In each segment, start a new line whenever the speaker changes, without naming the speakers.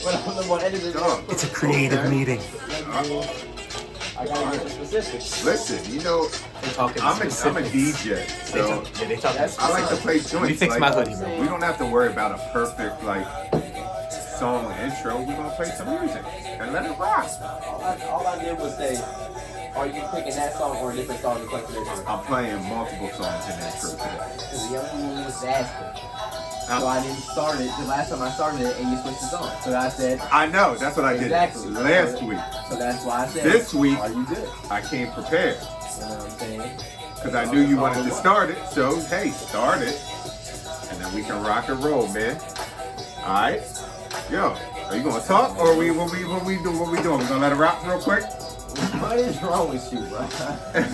I'm the one editing it.
It's a creative meeting.
I gotta get the specifics.
Listen, you know, I'm a DJ, so
They talk.
I like to play joints.
Let me fix my hoodie, bro.
We don't have to worry about a perfect song intro. We're gonna play some music and let it rock.
All I did was say, are you picking that song or a different song to play for this one?
I'm playing multiple songs in the intro today.
Because the young man was asking. So I didn't start it the last time I started it and you switched the song. So I said,
I know, that's what I did last week.
So that's why I said,
this week,
are you good?
I came prepared.
You know what I'm saying?
Because I knew you wanted to start it, so hey, start it. And then we can rock and roll, man. Alright? Yo, are you gonna talk or what we doing? We gonna let it rock real quick?
What is wrong with you, bro?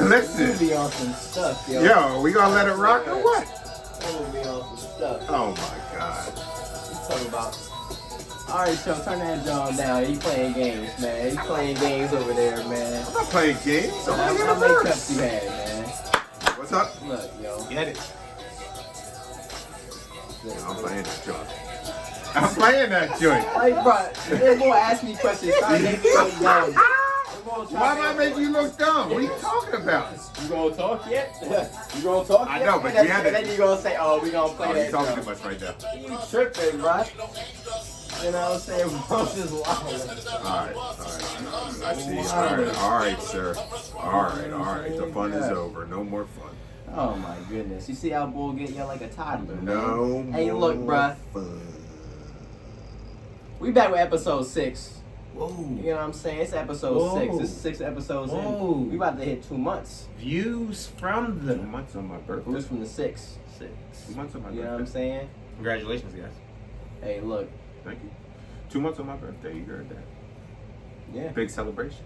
Listen.
You be on some stuff, yo.
Yo, we gonna let it rock or what?
You be on some stuff.
Oh my god.
You talking about? Alright, so turn that John down. You playing games, man. You playing games over there, man.
I'm not playing games. I'm
How
playing
many
verse.
cups you had, man?
What's up?
Look, yo.
Get it.
I'm playing that joint. I'm playing that joint.
Like, bro, they're gonna ask me questions. Try to make me look dumb.
Why am I making you look dumb? What are you talking about?
You gonna talk yet? You gonna talk yet?
I know, but
and
we had to.
then you gonna say, oh, we gonna play
Oh,
that
you're talking
drum.
too much right now.
You tripping, bro. You know what I'm saying? Bro, just wild.
Alright. I see. Alright, sir. Alright. The fun is over. No more fun.
Oh my goodness. You see how Bull get you like a toddler, man?
No
Hey,
more
look, bruh.
fun.
We back with episode 6.
Whoa.
You know what I'm saying? It's episode
Whoa.
6. This is 6 episodes
Whoa.
in. We about to hit 2 months.
Views from the
2 months on my birthday.
Just from the 6.
2 months on my
You know what I'm
birthday.
saying?
Congratulations, guys.
Hey, look.
Thank you. 2 months on my birthday. You heard that?
Yeah.
Big celebration.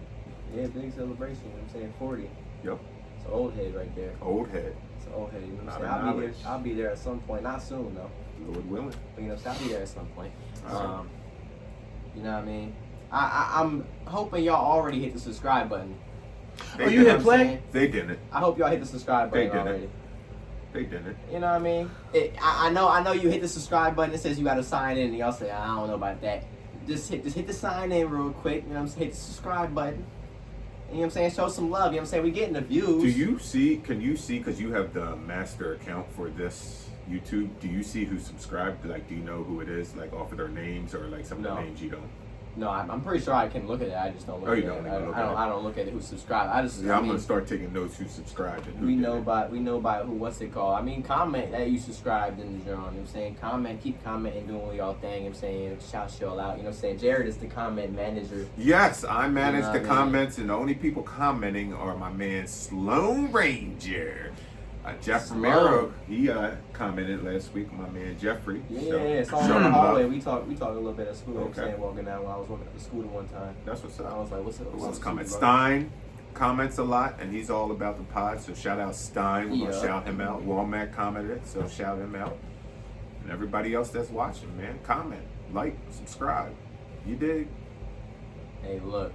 Yeah, big celebration. You know what I'm saying? 40.
Yep.
It's an old head right there.
Old head.
It's an old head. You know what I'm
Not
saying?
an
I'll be there.
knowledge.
I'll be there at some point. Not soon, though.
Lord willing.
But, you know, so I'll be there at some point.
Alright.
You know what I mean? I'm hoping y'all already hit the subscribe button.
They
Oh, you
didn't.
hit play?
They didn't.
I hope y'all hit the subscribe
They
button
didn't.
already.
They didn't.
You know what I mean? I know you hit the subscribe button. It says you got to sign in, and y'all say I don't know about that. Just hit the sign in real quick. You know what I'm saying? Hit the subscribe button. And, you know what I'm saying? Show some love. You know what I'm saying? We getting the views.
Do you see? Can you see? Because you have the master account for this YouTube. Do you see who subscribed? Like, do you know who it is? Like, off of their names or like some of
No.
the names you don't?
No, I'm pretty sure I can look at it. I just don't look
Oh,
at
you
it.
don't even look at it.
I don't look at it who subscribed. I just.
Yeah,
I
I'm
mean,
gonna start taking notes who subscribed and who
we
didn't.
know by who, what's it called? I mean, comment that you subscribed in the journal. You know what I'm saying? Comment, keep commenting, doing y'all thing. You know what I'm saying? Shout y'all out. You know what I'm saying? Jared is the comment manager.
Yes, I manage
You know
the
what I mean?
comments, and the only people commenting are my man Sloan Ranger. Jeff
Sloan.
Romero, he commented last week. My man Jeffrey.
Yeah,
So,
it's all
show
in the
him
hallway.
love.
We talked a little bit at school. You know what I'm
Okay.
saying? Walking down while I was working at the school one time.
That's what's
I
up.
was like, what's up?
Who
What's
else
up,
comments?
brother?
Stein comments a lot, and he's all about the pod. So shout out Stein. We're
Yeah.
gonna shout him out. Walmart commented, so shout him out. And everybody else that's watching, man, comment, like, subscribe. You dig?
Hey, look.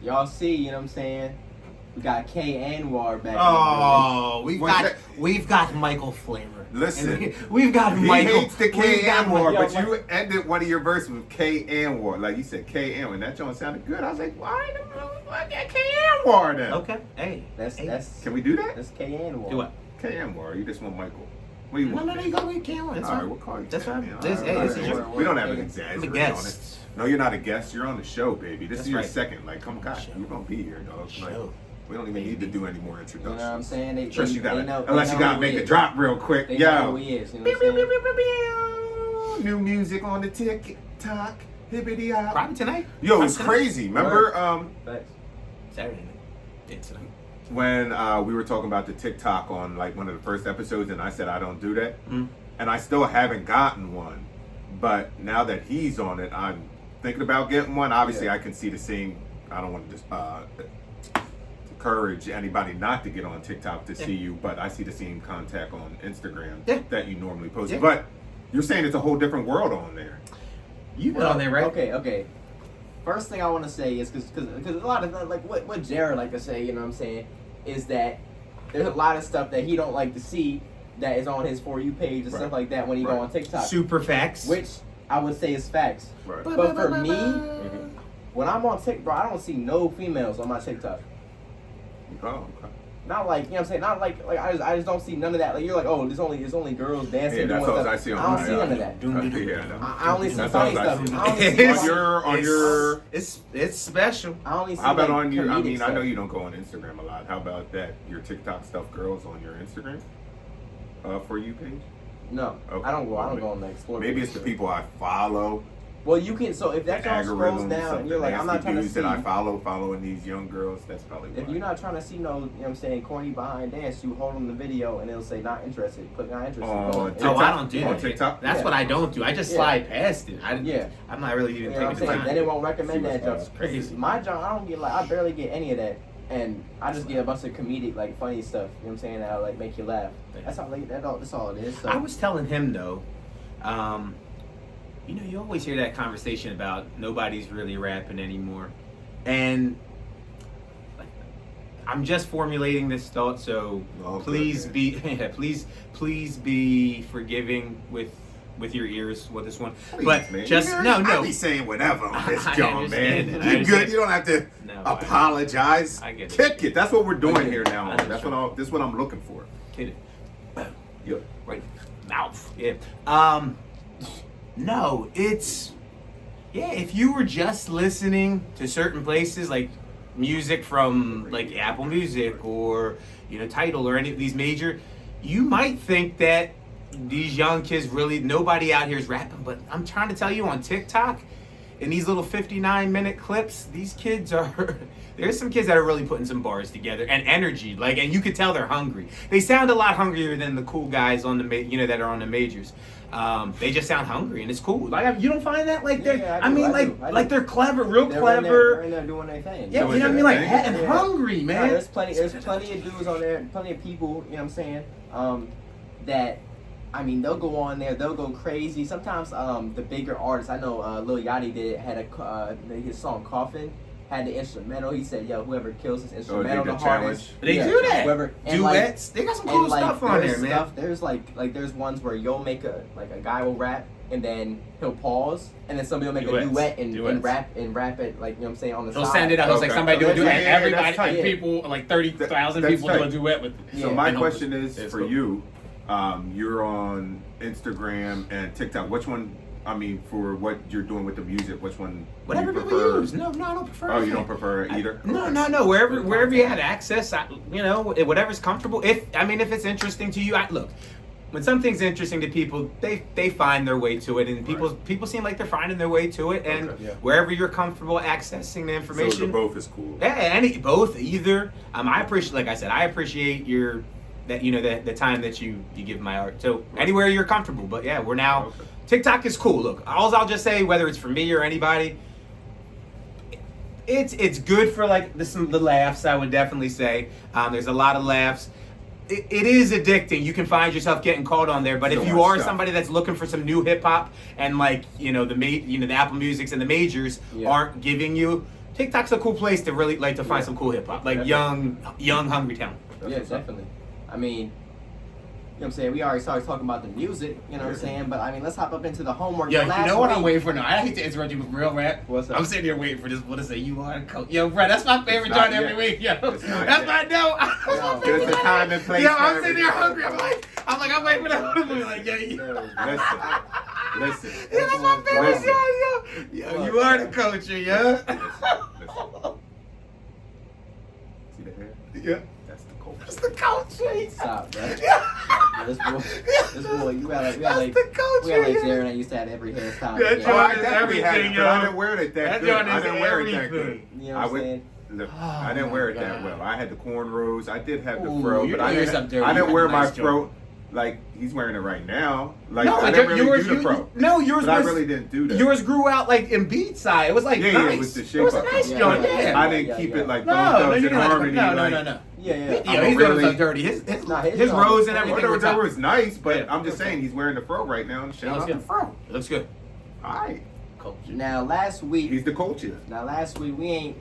Y'all see, you know what I'm saying? We got K Anwar back.
Oh,
What's
we've got Michael flavor.
Listen,
And we've got
He
Michael.
hates the K
We've got
Anwar,
Yo,
but you ended one of your verses with K Anwar. Like you said, K Anwar. And that joint sounded good. I was like, why the fuck got K Anwar then?
Okay. Hey.
That's
Can we do that?
that's K Anwar.
Do what?
K Anwar. You just want Michael. What do you
No,
want?
you gotta be Kalen. That's
All right,
fine.
we'll call you.
That's
K.
fine.
All
This-
right,
hey,
all
this
right.
is your-
We don't have an
I'm a
exaggerate on it.
guest.
No, you're not a guest. You're on the show, baby. This
That's
is your
right.
second. Like, come on,
Show.
you're gonna be here, dog. Like,
Show.
we don't even need to do any more
You
introductions.
know what I'm saying? They,
Trust
they,
you gotta,
they know,
unless
they
you
know
gotta
who
make
he
the
is.
drop real quick.
They
Yo.
know who he is. You know what I'm saying?
New music on the TikTok. Hibbity hop.
Probably tonight.
Yo, it's
Probably tonight.
crazy. Remember
Facts.
Saturday night. Yeah, tonight.
when we were talking about the TikTok on like one of the first episodes, and I said I don't do that, and I still haven't gotten one. But now that he's on it, I'm thinking about getting one. Obviously,
Yeah.
I can see the same. I don't want to just encourage anybody not to get on TikTok to see you, but I see the same contact on Instagram that you normally post.
Yeah.
But you're saying it's a whole different world on there.
You've been on there, right?
Okay. First thing I want to say is because a lot of like what Jared like to say, you know what I'm saying, is that there's a lot of stuff that he don't like to see that is on his For You page and stuff like that when he go on TikTok.
Super facts.
Which I would say it's facts.
Right.
But for me, when I'm on TikTok, bro, I don't see no females on my TikTok.
Oh, okay.
Not like, you know what I'm saying? Not like I just don't see none of that. Like, you're like, oh, there's only girls dancing.
Yeah, that's
doing
all
stuff.
I see on
I don't
my
see none of that.
Yeah, I know.
I only see
That's
funny
all I
stuff.
see.
I only see
On
funny-
your
It's special.
I only see
how about
like,
on your? I
comedic
mean,
stuff.
I know you don't go on Instagram a lot. How about that? Your TikTok stuff, girls on your Instagram, for you page.
No,
Okay.
I don't go on the explore.
Maybe
page,
it's the
so.
people I follow.
Well, you can. So if that
The
y'all scrolls
algorithms
down
of
and
the
you're like, I'm not
nasty
trying to
dudes
see.
that I following these young girls. That's probably why.
If you're not trying to see no, you know what I'm saying, corny behind dance, you hold on the video and it'll say not interested. Click not interested.
On
Boom.
TikTok?
Oh, I don't do
On
that.
TikTok?
That's
Yeah.
what I don't do. I just
Yeah.
slide past it.
Yeah.
I'm not really even
You know what I'm
taking the
saying?
time.
Then it won't recommend
See
that
what's
junk.
crazy.
My junk, I don't get like, I barely get any of that. And I just get a bunch of comedic, like funny stuff. You know what I'm saying? That'll like make you laugh. That's all. That's all it is. So.
I was telling him though, you know, you always hear that conversation about nobody's really rapping anymore, and like, I'm just formulating this thought. So
Oh,
please
good,
be, please be forgiving with your ears with this one.
Please,
but
man.
just
I be saying whatever on this
I
joint, man.
understand it. I
You
understand.
good? You don't have to
No,
apologize.
I get it.
Kick it. That's what we're
I
doing
get
here
it.
now.
I
That's what this is what I'm looking for.
Hit it.
Yep.
Right mouth. Yeah. No, it's if you were just listening to certain places like music from like Apple Music or Tidal or any of these major, you might think that these young kids really nobody out here is rapping, but I'm trying to tell you on TikTok in these little 59-minute clips, these kids are there's some kids that are really putting some bars together and energy, like, and you could tell they're hungry. They sound a lot hungrier than the cool guys on the that are on the majors. They just sound hungry and it's cool. Like, you don't find that? Like, they're
Yeah,
I mean, like they're clever, real
They're
clever.
in there doing their thing.
Yeah,
So
you know what I
is
mean?
it
Like,
a thing?
and
Yeah.
hungry, man.
No, there's plenty of dudes on there, plenty of people, you know what I'm saying, that, I mean, they'll go on there, they'll go crazy. Sometimes the bigger artists, I know Lil Yachty had his song Coffin, had the instrumental. He said, yo, whoever kills this instrumental
did
the
the
hardest.
They
yeah,
do that.
Whoever, and
Duets. They got some cool
and like,
stuff on
there's
there, man.
stuff, there's like there's ones where you'll make a guy will rap and then he'll pause and then somebody will make
Duets.
a duet and
Duets.
rap it, like, you know what I'm saying, on the
He'll
side.
send it out. It's like
Okay.
somebody doing a
Yeah,
duet.
yeah,
And
yeah,
everybody,
that's tight.
and people, like 30,000
That's
people do a
tight.
duet with.
So
Yeah.
my
And
question is
it's
for
cool.
you. You're on Instagram and TikTok. Which one? I mean, for what you're doing with the music, which one?
Whatever
you
people
prefer?
use. No, I don't prefer.
Oh, you
anything.
don't prefer either?
No. Wherever you had access, whatever's comfortable. If it's interesting to you, look. When something's interesting to people, they find their way to it, and people seem like they're finding their way to it. And
Okay.
Yeah.
wherever you're comfortable accessing the
So
information,
the both is cool.
yeah, both either. I appreciate, like I said, I appreciate the time that you give my art. So anywhere you're comfortable, but yeah, we're now.
Okay.
TikTok is cool. Look, I'll just say, whether it's for me or anybody, it's good for like the laughs. I would definitely say there's a lot of laughs. It is addicting. You can find yourself getting caught on there. But if
So
you
much
are
stuff.
somebody that's looking for some new hip hop and like the Apple Musics and the majors
Yeah.
aren't giving you, TikTok's a cool place to really like to find some cool hip hop, like young hungry talent.
That's
Yeah,
what's up.
definitely. I mean, you know what I'm saying? We already started talking about the music, you know what I'm saying? But I mean, let's hop up into the homework.
Yo,
Last
you know what I'm
week-
waiting for now? I hate to interrupt you with real rap.
What's up?
I'm sitting here waiting for this. What to say? You are the coach. Yo, bro, that's my favorite
It's not
joint every
yet.
week. Yo,
It's not
that's
yet.
my no. That's my
Yo,
favorite
There's a
joint.
time and place
Yo,
for
I'm sitting here
everything.
hungry. I'm waiting for that. I'm like, yo,
Listen.
yeah, that's my favorite
Listen.
joint, yo. You are the coach, yo.
Listen. See the hair?
Yeah,
That's the coach.
that's the coach. yo.
Stop, bro.
Yeah.
This boy, we got like
That's the coach,
Jaron that used to have every hairstyle.
Yeah,
Yeah,
Oh, I
Joint is
definitely had it,
everything,
but I
yo.
didn't wear it that
That
good.
joint
I
is
didn't wear it that good.
everything.
You know what
I
I'm
would.
saying?
Look,
Oh,
I didn't wear it
my
that
God.
well. I had the cornrows. I did have the
Ooh,
fro,
you're
but I
doing
didn't.
yourself dirty.
I
You
didn't
got
wear
a
my
nice
fro like he's wearing it right now. Like
No,
I
like
didn't really
yours,
do the fro.
no, yours
But I
was.
really didn't do that.
Yours grew out like in beat side. It was like
Yeah,
nice.
yeah, it was the shape
It was a
up.
nice
Yeah,
joint.
yeah,
Yeah.
I didn't keep it like
No,
those
no,
thugs
you
in
didn't have to.
harmony.
No,
like,
no.
Yeah, yeah.
Yo,
I'm
he's doing
really-
himself dirty. His
Nah, his
his
joint-
rose and
yeah,
everything. were
Whatever
top.
was nice, but
Yeah.
I'm just saying he's wearing the fro right now. And shout
Looks
out to
good.
the fro.
It looks good.
All right,
Now, last week,
he's the coach here.
we ain't, you know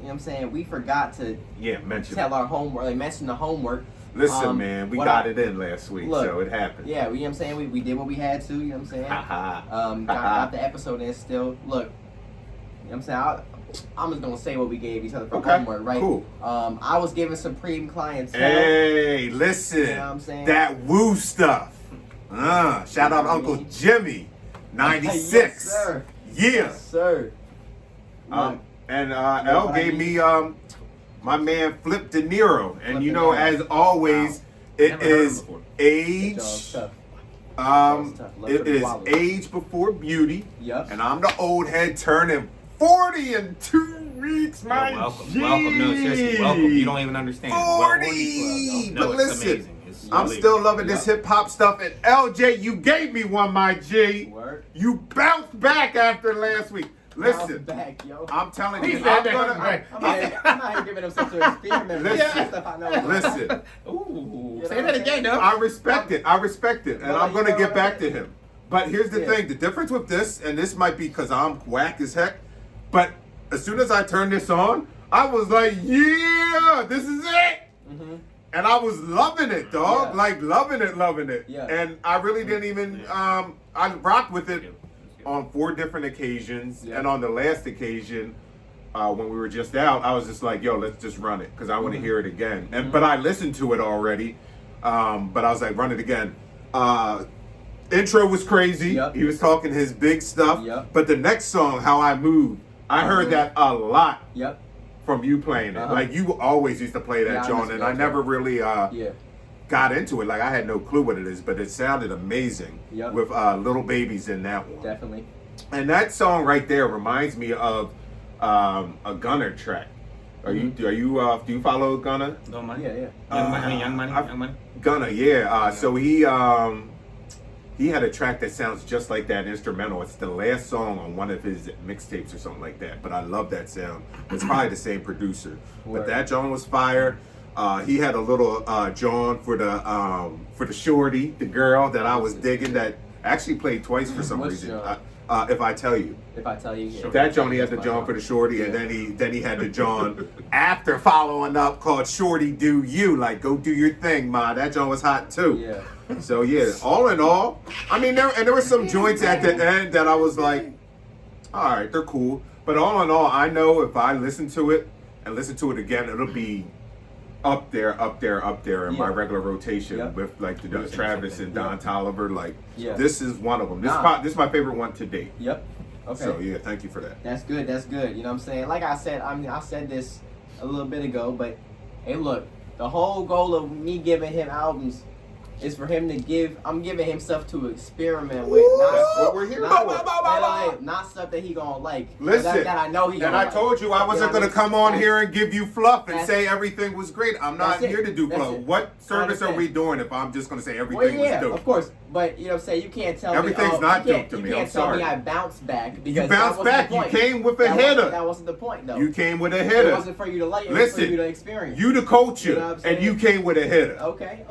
what I'm saying, we forgot to
Yeah, mention
tell our homework, like mention the homework.
Listen, man, we
what
got it in last week,
Look,
so it happened.
Yeah, you know what I'm saying? We did what we had to, you know what I'm saying? Got the episode in still. Look, you know what I'm saying? I'm just gonna say what we gave each other for homework, right?
Cool.
I was giving Supreme clientele.
Hey, listen,
You know what I'm saying?
that woo stuff. Shout out Uncle Jimmy, 96.
Yes, sir.
Yeah.
Yes, sir. Look,
And
know
L
what I
gave
mean?
me my man Flip De Niro, and
Flip
you
De
know,
Niro.
as always, it
Never heard him
is
before.
age.
that was tough. Love
It
for the
is
wallet.
age before beauty,
Yup.
and I'm the old head turning 40 in 2 weeks,
Yo,
my
welcome,
G.
welcome. No, seriously, welcome. You don't even understand.
40.
No,
But
it's
listen,
amazing. It's
I'm
really-
still loving this hip hop stuff, and LJ, you gave me one, my G.
Word.
You bounced back after last week. Listen,
Back, yo.
I'm telling
He
you,
said
I'm
that.
gonna.
I'm not here giving him such an experiment.
Listen.
Stuff I know.
Listen,
Ooh,
You
say
know
that
what I'm
again, though.
I respect it, and
Well,
I'm
you
gonna
know
get
what
back
I
to
mean?
him. But here's the
Yeah.
thing: the difference with this, and this might be because I'm whack as heck, but as soon as I turned this on, I was like, "Yeah, this is it."
Mm-hmm.
And I was loving it, dog.
Yeah.
Like loving it.
Yeah.
And I really didn't even. I rocked with it on 4 different occasions,
Yeah.
and on the last occasion, when we were just out, I was just like, "Yo, let's just run it," because I want to hear it again. And but I listened to it already, but I was like, "Run it again." Intro was crazy.
Yep.
He was talking his big stuff.
Yep.
But the next song, "How I Move," I heard that a lot
Yep.
from you playing it.
Uh-huh.
Like you always used to play that,
Yeah, I
John,
listen
and
to
I
that,
never
John.
really
Yeah.
got into it. Like I had no clue what it is, but it sounded amazing
Yep.
with Little Babies in that one.
Definitely.
And that song right there reminds me of a Gunner track. Do you follow Gunner?
Don't mind.
Yeah, yeah.
Young Money. Young Money.
Gunner, yeah. So he had a track that sounds just like that instrumental. It's the last song on one of his mixtapes or something like that. But I love that sound. It's probably the same producer. But
Word.
that John was fire. He had a little John for the shorty, the girl that I was digging that actually played twice for some
What's
reason.
John?
If I tell you.
If I tell you, yeah.
That John, he had the
That's
John
my
for the shorty, and
Yeah.
then he had the John after following up called Shorty Do You, like go do your thing, ma. That John was hot too.
Yeah.
So yeah, all in all, I mean, there were some joints at the end that I was like, all right, they're cool. But all in all, I know if I listen to it and listen to it again, it'll be up there in my
Yeah.
regular rotation
Yeah.
with like the Travis and Don Tolliver. Like
Yeah.
this is one of them.
Nah.
This is my favorite one to date.
Yep. Okay.
So yeah, thank you for that.
That's good. That's good. You know what I'm saying? Like I said, I said this a little bit ago, but hey, look, the whole goal of me giving him albums is for him to give. I'm giving him stuff to experiment with.
That's what we're here for.
Not stuff that he gonna like.
Listen,
that I know he
and
gonna
I
like.
told you I wasn't
You know
going
what
to come on
mean?
here and give you fluff and
That's-
say everything was great. I'm not
That's it.
here to do
That's
fluff.
it.
What
I
service are
understand.
we doing if I'm just going to say
Well,
everything
yeah,
was dope?
of course. But you know what I'm saying? You can't tell
Everything's
me.
not
you
dope
can't-
to me.
You can't
I'm
tell
sorry.
me I bounced back because
You
that
bounced
wasn't
back.
the
You
point.
came with a
That wasn't-
hitter.
That wasn't the point, though.
You came with a
It
hitter.
wasn't for you to like. It was for
Listen,
you to experience.
you the culture,
You know what I'm saying?
and you came with a hitter.
Okay.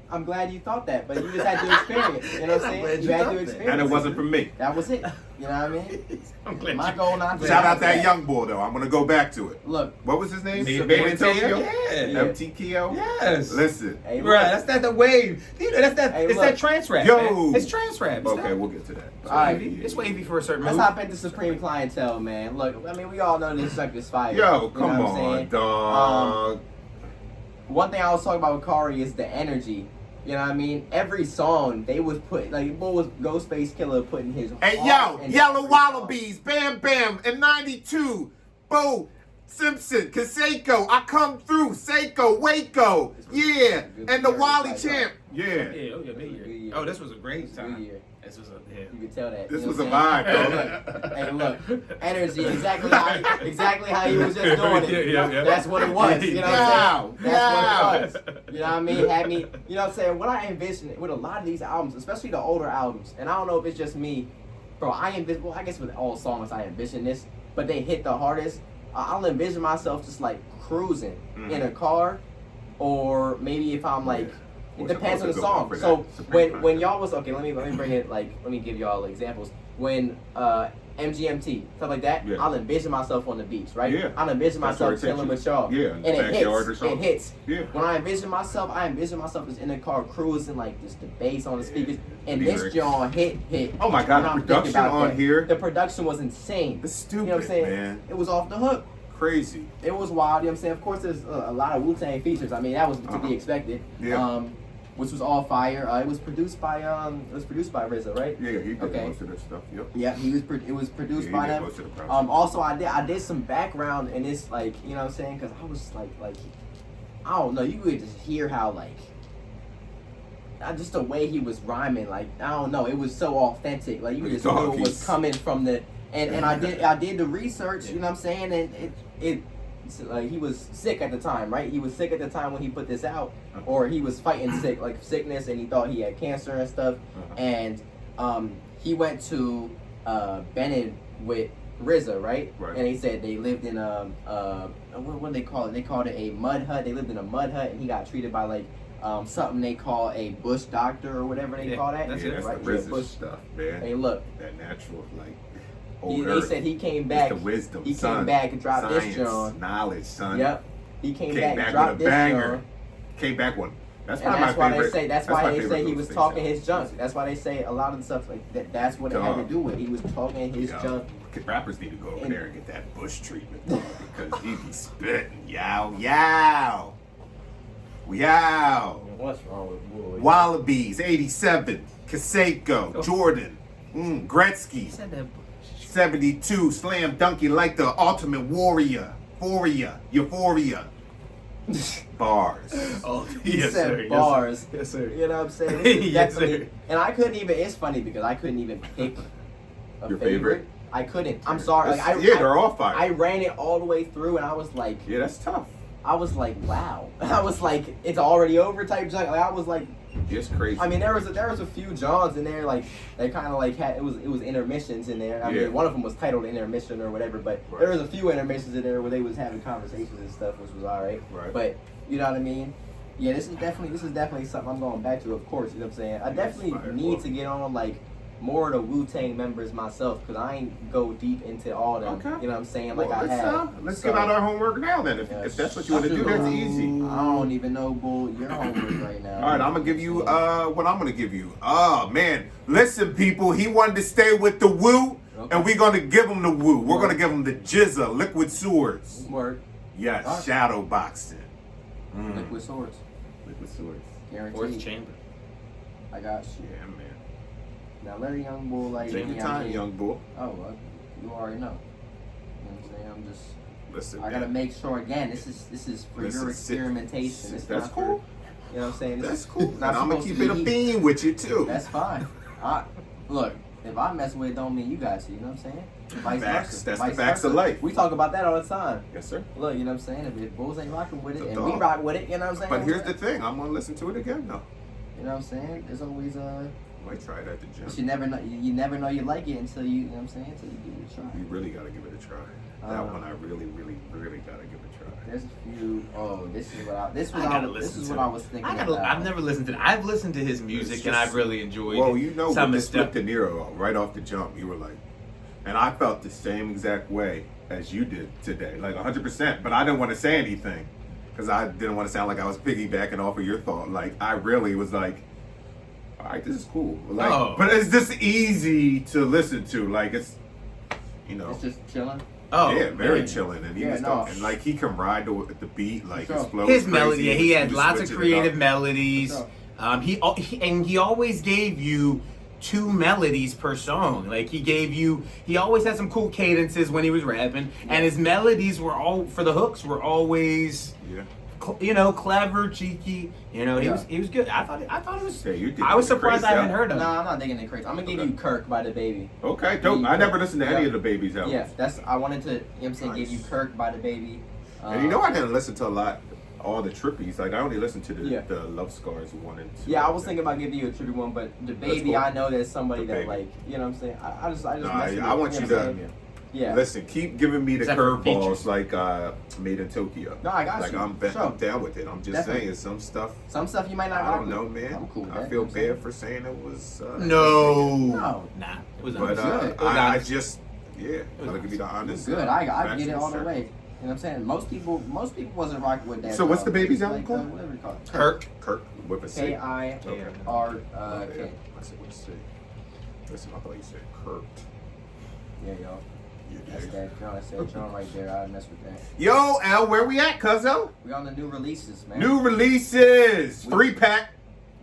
I'm glad you thought that, but you just had to experience. You know what I'm saying?
glad
You
you
had
thought
to
that.
experience.
And it wasn't for me.
That was it. You know what I mean?
I'm glad
My
you-
goal not to
Shout out that
have
young boy, though. I'm going to go back to it.
Look,
What was his name?
Made
Made
in
in
Tokyo?
Tokyo?
Yeah.
MT Keo?
Yes.
Listen.
hey,
Right,
look.
that's not the wave. You know, it's
Hey,
that
look.
trance rap.
Yo.
Man. It's trance rap. It's
Okay,
not-
we'll get to that.
It's
All right.
wavy. It's wavy for a certain
Let's
move.
hop into Supreme Clientele, man. Look, I mean, we all know this sucker's fire.
Yo,
You know
come
what I'm
on,
saying?
dog.
One thing I was talking about with Kari is the energy. You know what I mean? Every song they was put like what was Ghostface Killer putting his
Hey,
heart
yo,
into
Yellow
every song.
Wallabies, Bam Bam, in 92, Bo Simpson, Kaseko, I Come Through, Seiko, Waco, yeah, and the Wally Champ. Yeah,
Yeah, oh yeah, mid-year. Oh, this was a great
It's a
time.
good year.
This was a
You can tell that.
this
you know
was a
what I'm saying?
vibe, dog.
Hey, look, energy, exactly how he was just doing it.
Yeah.
That's what it was. You know what
Wow,
I'm saying? That's what it was. You know what I mean? Had me, you know what I'm saying? What I envision with a lot of these albums, especially the older albums, and I don't know if it's just me, bro. I guess with all songs I envision this, but they hit the hardest. I'll envision myself just like cruising in a car, or maybe if I'm like. It
Or
depends on the
supposed to go
song.
for
So
that Supreme
when
Clientele.
y'all was okay, let me bring it like let me give y'all examples. When MGMT, stuff like that,
Yeah.
I'll envision myself on the beach, right?
Yeah.
I'll envision
That's our
myself chilling
attention.
with y'all.
Yeah, in the
and it
backyard or
hits.
something.
It hits.
Yeah.
When I envision myself just in the car cruising, like just the bass on the speakers, and
Lyrics.
this John hit.
Oh my God,
And
the
I'm thinking
production
about
on
that.
here.
The production was insane.
It's
You know what I'm
stupid,
saying?
man.
It was off the hook.
Crazy.
It was wild. You know what I'm saying? Of course, there's a lot of Wu-Tang features. I mean, that was to be expected.
Yeah.
Which was all fire. It was produced by RZA, right?
Yeah, he did
Okay.
most of that stuff. Yep.
Yeah, it was produced
Yeah, he
by
did
them.
most of the project.
Also, I did some background in this, like, you know what I'm saying? Because I was like, I don't know, you could just hear how, like, just the way he was rhyming, like, I don't know, it was so authentic. Like, you just knew it was coming from the, and I did the research, you know what I'm saying? And it like, he was sick at the time, right? He was sick at the time when he put this out, or he was fighting sickness, and he thought he had cancer and stuff. And he went to Bennett with RZA, right? And he said they lived in what do they call it? They called it a mud hut. They lived in a mud hut, and he got treated by like something they call a bush doctor or whatever they call that.
That's the
right?
RZA
Bush
stuff, man.
Hey, look.
That natural, like,
They said he came back.
The wisdom,
he
son.
came back and dropped
Science,
this John.
knowledge, son.
Yep. He came back and
with
dropped
a
this
banger.
John.
Came back one. That's
And
probably
that's
my
why
favorite.
they say
that's my
he
favorite
was
Ghostface
talking
album.
his junk. That's why they say a lot of the stuff like that. That's what it had to do with. He was talking his junk.
Rappers need to go over there and get that Bush treatment, dog, because he be spitting. Yow, yow. Yow.
What's wrong with boys?
Wallabies, 87. Kaseko, Jordan, Gretzky, 72. Slam dunking like the ultimate warrior. Euphoria. Bars.
Oh,
He
yes,
said
sir.
bars.
Yes, sir.
You know what I'm saying? This is
Yes,
definitely,
sir.
and I couldn't even. It's funny because I couldn't even pick a
Your favorite?
I couldn't. I'm sorry. Like,
They're all fire.
I ran it all the way through, and I was like,
Yeah, that's tough.
I was like, wow. I was like, it's already over type junk. Like, I was like,
It's crazy.
I mean, there was a few Johns in there, like they kind of like had it was intermissions in there. I mean, one of them was titled intermission or whatever, but there was a few intermissions in there where they was having conversations and stuff, which was all right.
Right.
But you know what I mean? Yeah, this is definitely something I'm going back to. Of course, you know what I'm saying. I definitely need to get on like more of the Wu-Tang members myself, because I ain't go deep into all them.
Okay.
You know what I'm saying?
Well,
Like I have.
let's give out our homework now then. If that's what you want to do, that's easy.
I don't even know, bull. Your homework right now.
All right, I'm gonna give you what I'm gonna give you. Oh man, listen, people. He wanted to stay with the woo, and we're gonna give him the woo. We're gonna give him the jizza, liquid swords.
Work.
Yes, shadow boxing.
Liquid swords.
Liquid swords.
Guaranteed.
Fourth chamber.
I got you.
Yeah, man.
Now let a young bull like
Take
me
your
out
time,
here.
young bull.
Oh, well, you already know. You know what I'm saying? I'm just.
Listen,
I gotta
man.
make sure again. This is for
Listen,
your
sit-
experimentation. It's
that's
not
cool.
For, you know what I'm saying?
That's cool.
Not
And I'm gonna
supposed
keep
to
it a
be heat.
theme with you too.
That's fine. Look, if I mess with it, don't mean you guys. You know what I'm saying? Vice
Facts.
versa.
That's
Vice
the facts
versa.
of life.
We talk about that all the time.
Yes, sir.
Look, you know what I'm saying? If bulls ain't rocking with it,
The
and we
dog.
rock with it, you know what I'm saying?
But here's the thing. I'm gonna listen to it again though.
You know what I'm saying? There's always
Might try it at the
but
gym.
you never know. You never know you like it until you know what I'm saying? Until you give it a try.
You really gotta give it a try. That one I really gotta give it a try.
There's a few. Oh, this is what I was thinking.
I've never listened to it. I've listened to his music and I've really enjoyed
Well, you know,
some
with
of
this
the stuff.
Flip De Niro, right off the jump, you were like, and I felt the same exact way as you did today, like 100%. But I didn't want to say anything because I didn't want to sound like I was piggybacking off of your thought. Like I really was like, all right, this is cool. Like, but it's just easy to listen to. Like it's, you know,
It's just chilling.
Oh,
yeah, very
man.
chilling, and he
Yeah,
was
no.
talking, and like he can ride the beat, like his flow.
His
was
melody,
crazy.
yeah, he had
was
lots of
switching it
creative
up.
melodies. He always gave you 2 melodies per song. Like he always had some cool cadences when he was rapping, and his melodies were all for the hooks were always, clever, cheeky. He was good. I thought it was.
Yeah, you did
I was
it
surprised
crazy,
I hadn't
yeah.
heard of
No,
him.
I'm not thinking it crazy. I'm gonna give you Kirk by the Baby.
Okay, dope. I never listened to any of the Baby's albums.
Yeah, I wanted to. You know what I'm saying? Give you Kirk by the Baby.
And I didn't listen to all the trippies. Like I only listened to the Love Scars 1 and 2.
Yeah, I was thinking about giving you a tribute one, but the Baby,
cool.
I know there's somebody
The
that
Baby.
like, you know what I'm saying? I just.
I want you
know what I'm
to
saying? Yeah.
listen. Keep giving me the
Except for
curveballs
features.
like Made in Tokyo.
No, I got
like
you.
I'm
Sure.
down with it. I'm just
Definitely.
saying some stuff.
Some stuff you might not.
I
rock
don't know,
with.
man.
I'm cool with
I
that,
feel
you know what I'm saying?
bad for saying it was.
No.
No.
Nah. It was
But
honest.
good.
It was
I
honest.
just Yeah, gotta give you the honest.
Good. I get it
factual
all the
shit.
way. You know what I'm saying? Most people wasn't rocking with that.
So what's the baby's album called?
Whatever you call it.
Kirk with a C.
K-I-R-K.
Okay. I said what C. Listen, I thought you said Kirk.
Yeah, yo.
You
That's
dig?
that John right there. I mess with that.
Yo, Al, where we at, cuzzo?
We on the new releases, man.
New releases. 3-pack.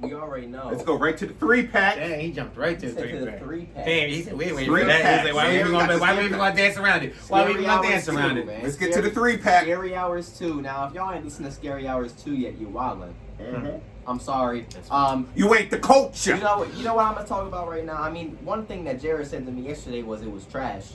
We already know.
Let's go right to the 3-pack.
Dang, he jumped right to
He
the
said to the
3-pack.
3-pack.
Damn, he said, we ain't waiting
Three
for that.
packs,
He's like, why
man.
we even gonna dance around it? Why we even gonna dance around it?
Man.
Let's get to the 3-pack.
Scary Hours 2. Now, if y'all ain't listened to Scary Hours 2 yet, you wildin'.
Mhm.
I'm sorry.
That's
You ain't the culture.
You know what I'm gonna talk about right now? I mean, one thing that Jared said to me yesterday was it was trash.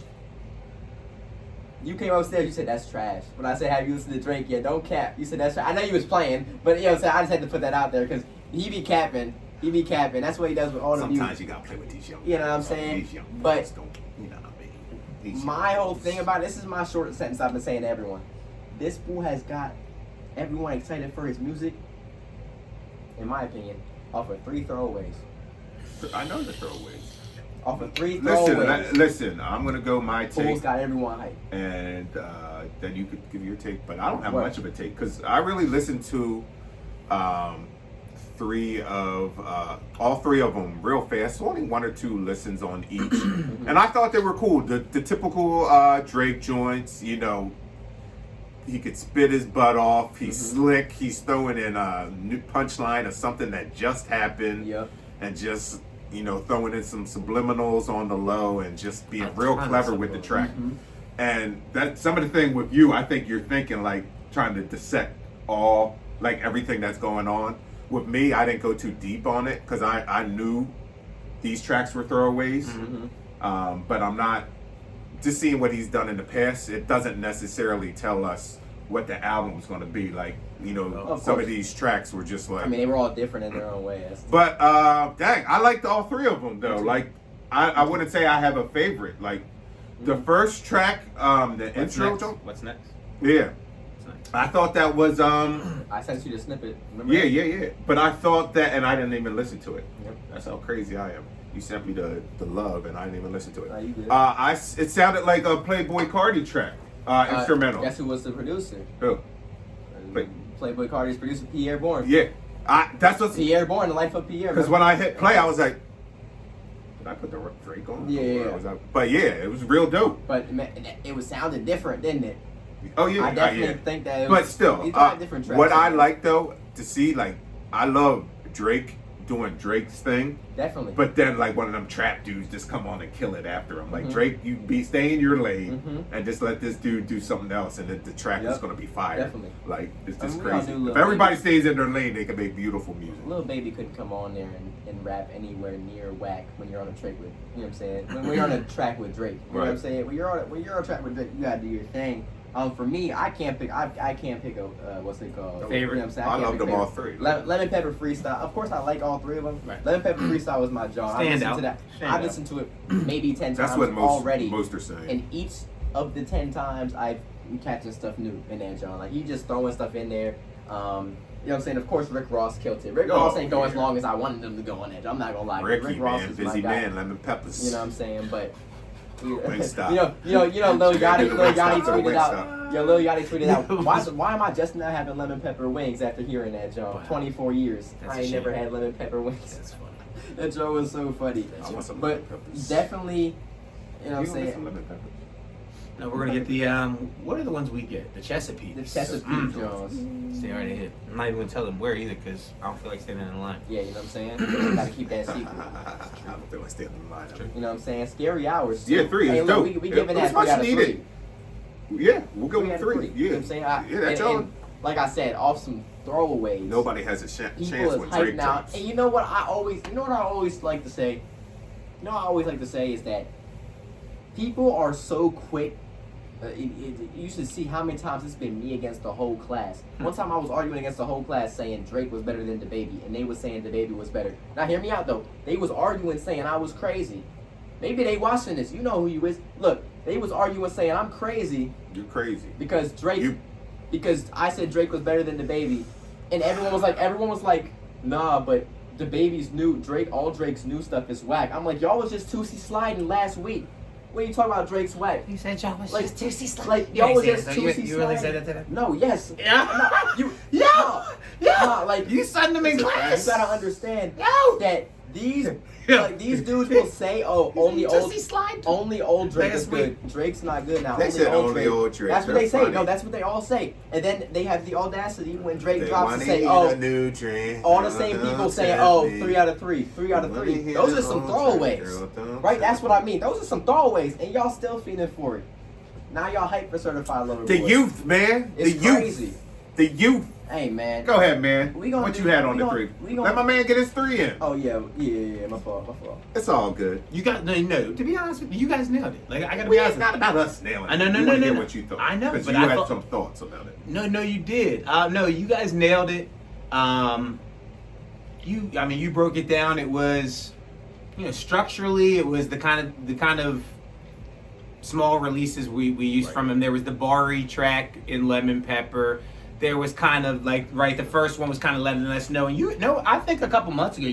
You came upstairs, you said that's trash. When I said, have you listened to Drake yet? Don't cap. You said that's trash. I know you was playing, but you know what I'm saying? I just had to put that out there because he be capping. He be capping. That's what he does with all the
Sometimes you gotta play with these young.
You know what I'm saying?
These young
But
boys don't, you know what I mean? These
my
young
whole
boys.
thing about it, this is my short sentence I've been saying to everyone. This fool has got everyone excited for his music, in my opinion, off of 3 throwaways.
I know the throwaways.
Off of 3
Listen,
throwaways.
listen. I'm gonna go my
Fool's
take,
got everyone hyped.
and then you could give your take. But I don't have
What?
much of a take because I really listened to all 3 of them real fast. Only 1 or 2 listens on each, and I thought they were cool. The typical Drake joints, you know. He could spit his butt off. He's slick. He's throwing in a new punchline of something that just happened,
Yep.
and just throwing in some subliminals on the low and just being
A
real
ton of
clever with the
subliminals.
track. And that's some of the thing with you. I think you're thinking like trying to dissect everything that's going on. With me, I didn't go too deep on it because I knew these tracks were throwaways. But I'm not. Just seeing what he's done in the past, it doesn't necessarily tell us what the album was going to be. Like,
Of
some
course.
of these tracks were just like.
I mean, they were all different in their own way.
But dang, I liked all 3 of them though. Like, I wouldn't say I have a favorite. Like, the first track, the intro.
What's next?
Yeah,
What's next?
I thought that was
I sent you the snippet. Remember that?
yeah. But I thought that, and I didn't even listen to it.
Yep.
That's how crazy I am. You sent me the love, and I didn't even listen to it.
No, you good.
It sounded like a Playboy Cardi track, instrumental.
Guess who was the producer?
Who? But-
Playboy Cardi's producer, Pierre Bourne.
Yeah, that's what's
Pierre Bourne, the life of Pierre.
because when I hit play, I was like, did I put the Drake on?
Yeah.
Or was I- but yeah, it was real dope.
But it was sounded different, didn't it?
Oh yeah,
I definitely
yeah.
think that. It
But
was,
still,
he's got different tracks.
what I like though to see, like, I love Drake doing Drake's thing.
Definitely.
But then, like, one of them trap dudes just come on and kill it after him. Like,
Mhm.
Drake, you stay in your lane
Mhm.
and just let this dude do something else, and the track is
Yep.
going to be fire.
Definitely.
Like, it's
I
just
mean, we all
crazy.
knew
If
Lil
everybody
Baby.
stays in their lane, they can make beautiful music.
Lil Baby couldn't come on there and rap anywhere near whack when you're on a track with, you know what I'm saying? When you're on a track with Drake, you know what I'm
Right.
saying? When you're on a track with Drake, you gotta do your thing. For me, I can't pick. I can't pick a what's it called?
Favorite.
You know what I'm saying?
I
can't
love
pick
them
favorite.
all 3.
Lemon Pepper Freestyle. Of course, I like all 3 of them.
Right.
Lemon Pepper Freestyle was my jaw. I
Stand
listened
out.
to that.
Stand
I've
out.
listened to it maybe 10
That's
times
what
already.
most are saying.
And each of the 10 times I've catching stuff new in that John. Like he just throwing stuff in there. You know what I'm saying? Of course, Rick Ross killed it. Rick Ross ain't go as long as I wanted him to go on that. I'm not gonna lie.
Ricky,
Rick Ross
man,
is
busy
my guy.
man, Lemon Peppers.
You know what I'm saying? But you
Wingstop.
know, Lil Yachty
Wingstop.
tweeted out.
Wingstop.
Yo, Lil Yachty tweeted out. Why am I just now having lemon pepper wings after hearing that, Joe?
Wow.
24 years.
That's
I
a
ain't never
shame.
had lemon pepper wings.
That's funny.
That Joe was so funny.
I want some
But
lemon peppers.
definitely, you know what I'm
You want some
saying?
lemon peppers?
No, we're gonna get the what are the ones we get? The Chesapeake.
The Chesapeake Jones.
Stay right ahead. I'm not even gonna tell them where either because I don't feel like standing in line.
Yeah, you know what I'm saying? Gotta keep that secret.
I don't feel like standing in line.
You know what I'm saying? Scary hours. Too.
Yeah, 3 is
hey, look,
dope.
We giving
It's
that
much
3 out of 3.
needed. Yeah, we'll go
3
with
out of
3.
3.
Yeah,
You know what I'm saying?
yeah, that's
and,
all.
and like I said, off some throwaways.
Nobody has a chance
People is
when Drake
hyping out.
drops.
And you know what I always like to say? You know what I always like to say is that people are so quick. You should see how many times it's been me against the whole class. One time I was arguing against the whole class saying Drake was better than DaBaby, and they was saying DaBaby was better. Now hear me out though. They was arguing saying I was crazy. Maybe they watching this. You know who you is. Look, they was arguing saying I'm crazy
You're crazy.
because Drake,
You-
because I said Drake was better than DaBaby, and everyone was like, nah, but DaBaby's new Drake, all Drake's new stuff is whack. I'm like, y'all was just 2C sliding last week. when you talk about Drake's whack.
You said y'all was
Like,
just Tuesday Slide.
Like,
You
y'all
ain't
was
say
just
that,
Tuesday
you really
Slide.
said that to them?
No, yes.
Yeah.
No, you,
Yeah.
no, like,
You sent them in
listen,
class.
You gotta understand
Yo.
that these,
Yeah.
like, these dudes will say, oh, only old,
Tuesday Slide.
only old Drake
That's
is good. Drake's not good now.
They
only
said
old
only
Drake.
old Drake.
That's what they
That's
say.
funny.
No, that's what they all say. And then they have the audacity when Drake
They
drops to
wanna
say,
eat
oh,
a new drink.
all the same people saying, oh, 3 out of 3, 3 out of 3. Those are some throwaways. Right? That's what I mean. Those are some throwaways, and y'all still feeling for it. Now y'all hype for Certified Lover
The
Boy.
youth, man.
It's
the
crazy.
youth. The youth.
Hey, man.
Go ahead, man.
We gonna
What
do-
you had on
we
the
gonna-
3?
we gonna-
Let my man get his 3 in.
Oh, yeah, my fault.
It's all good.
You got no. To be honest with you, you guys nailed it. Like I gotta
We
be
it's
honest.
not about us nailing.
I know,
it.
no,
We
no,
wanna
no,
hear
no.
what you thought.
I know,
because
but
you
I
had
thought-
some thoughts about it.
No, you did. No, you guys nailed it. You broke it down. It was, structurally, it was the kind of small releases we used
Right.
from him. There was the Bari track in Lemon Pepper. There was kind of like, right, the first one was kind of letting us know. And I think a couple months ago,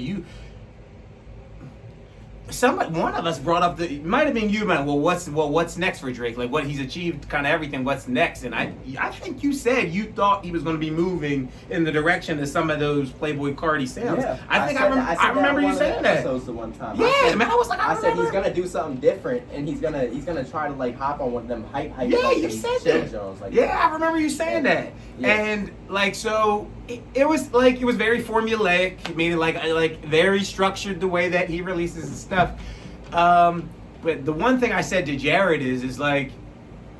one of us brought up it might have been you, man. Well, what's next for Drake? Like what he's achieved, kind of everything. What's next? And I think you said you thought he was going to be moving in the direction of some of those Playboy Cardi sounds.
Yeah,
I remember you saying that.
Episodes the one time.
Yeah, man. I was like,
I said he's
remember.
gonna do something different, and he's gonna try to like hop on one of them hype.
Yeah,
like,
you
them
said
chill
that.
Jones, like
Yeah, I remember you saying that.
Yeah.
And like, so it was very formulaic, meaning like very structured the way that he releases his stuff. But the one thing I said to Jared is like,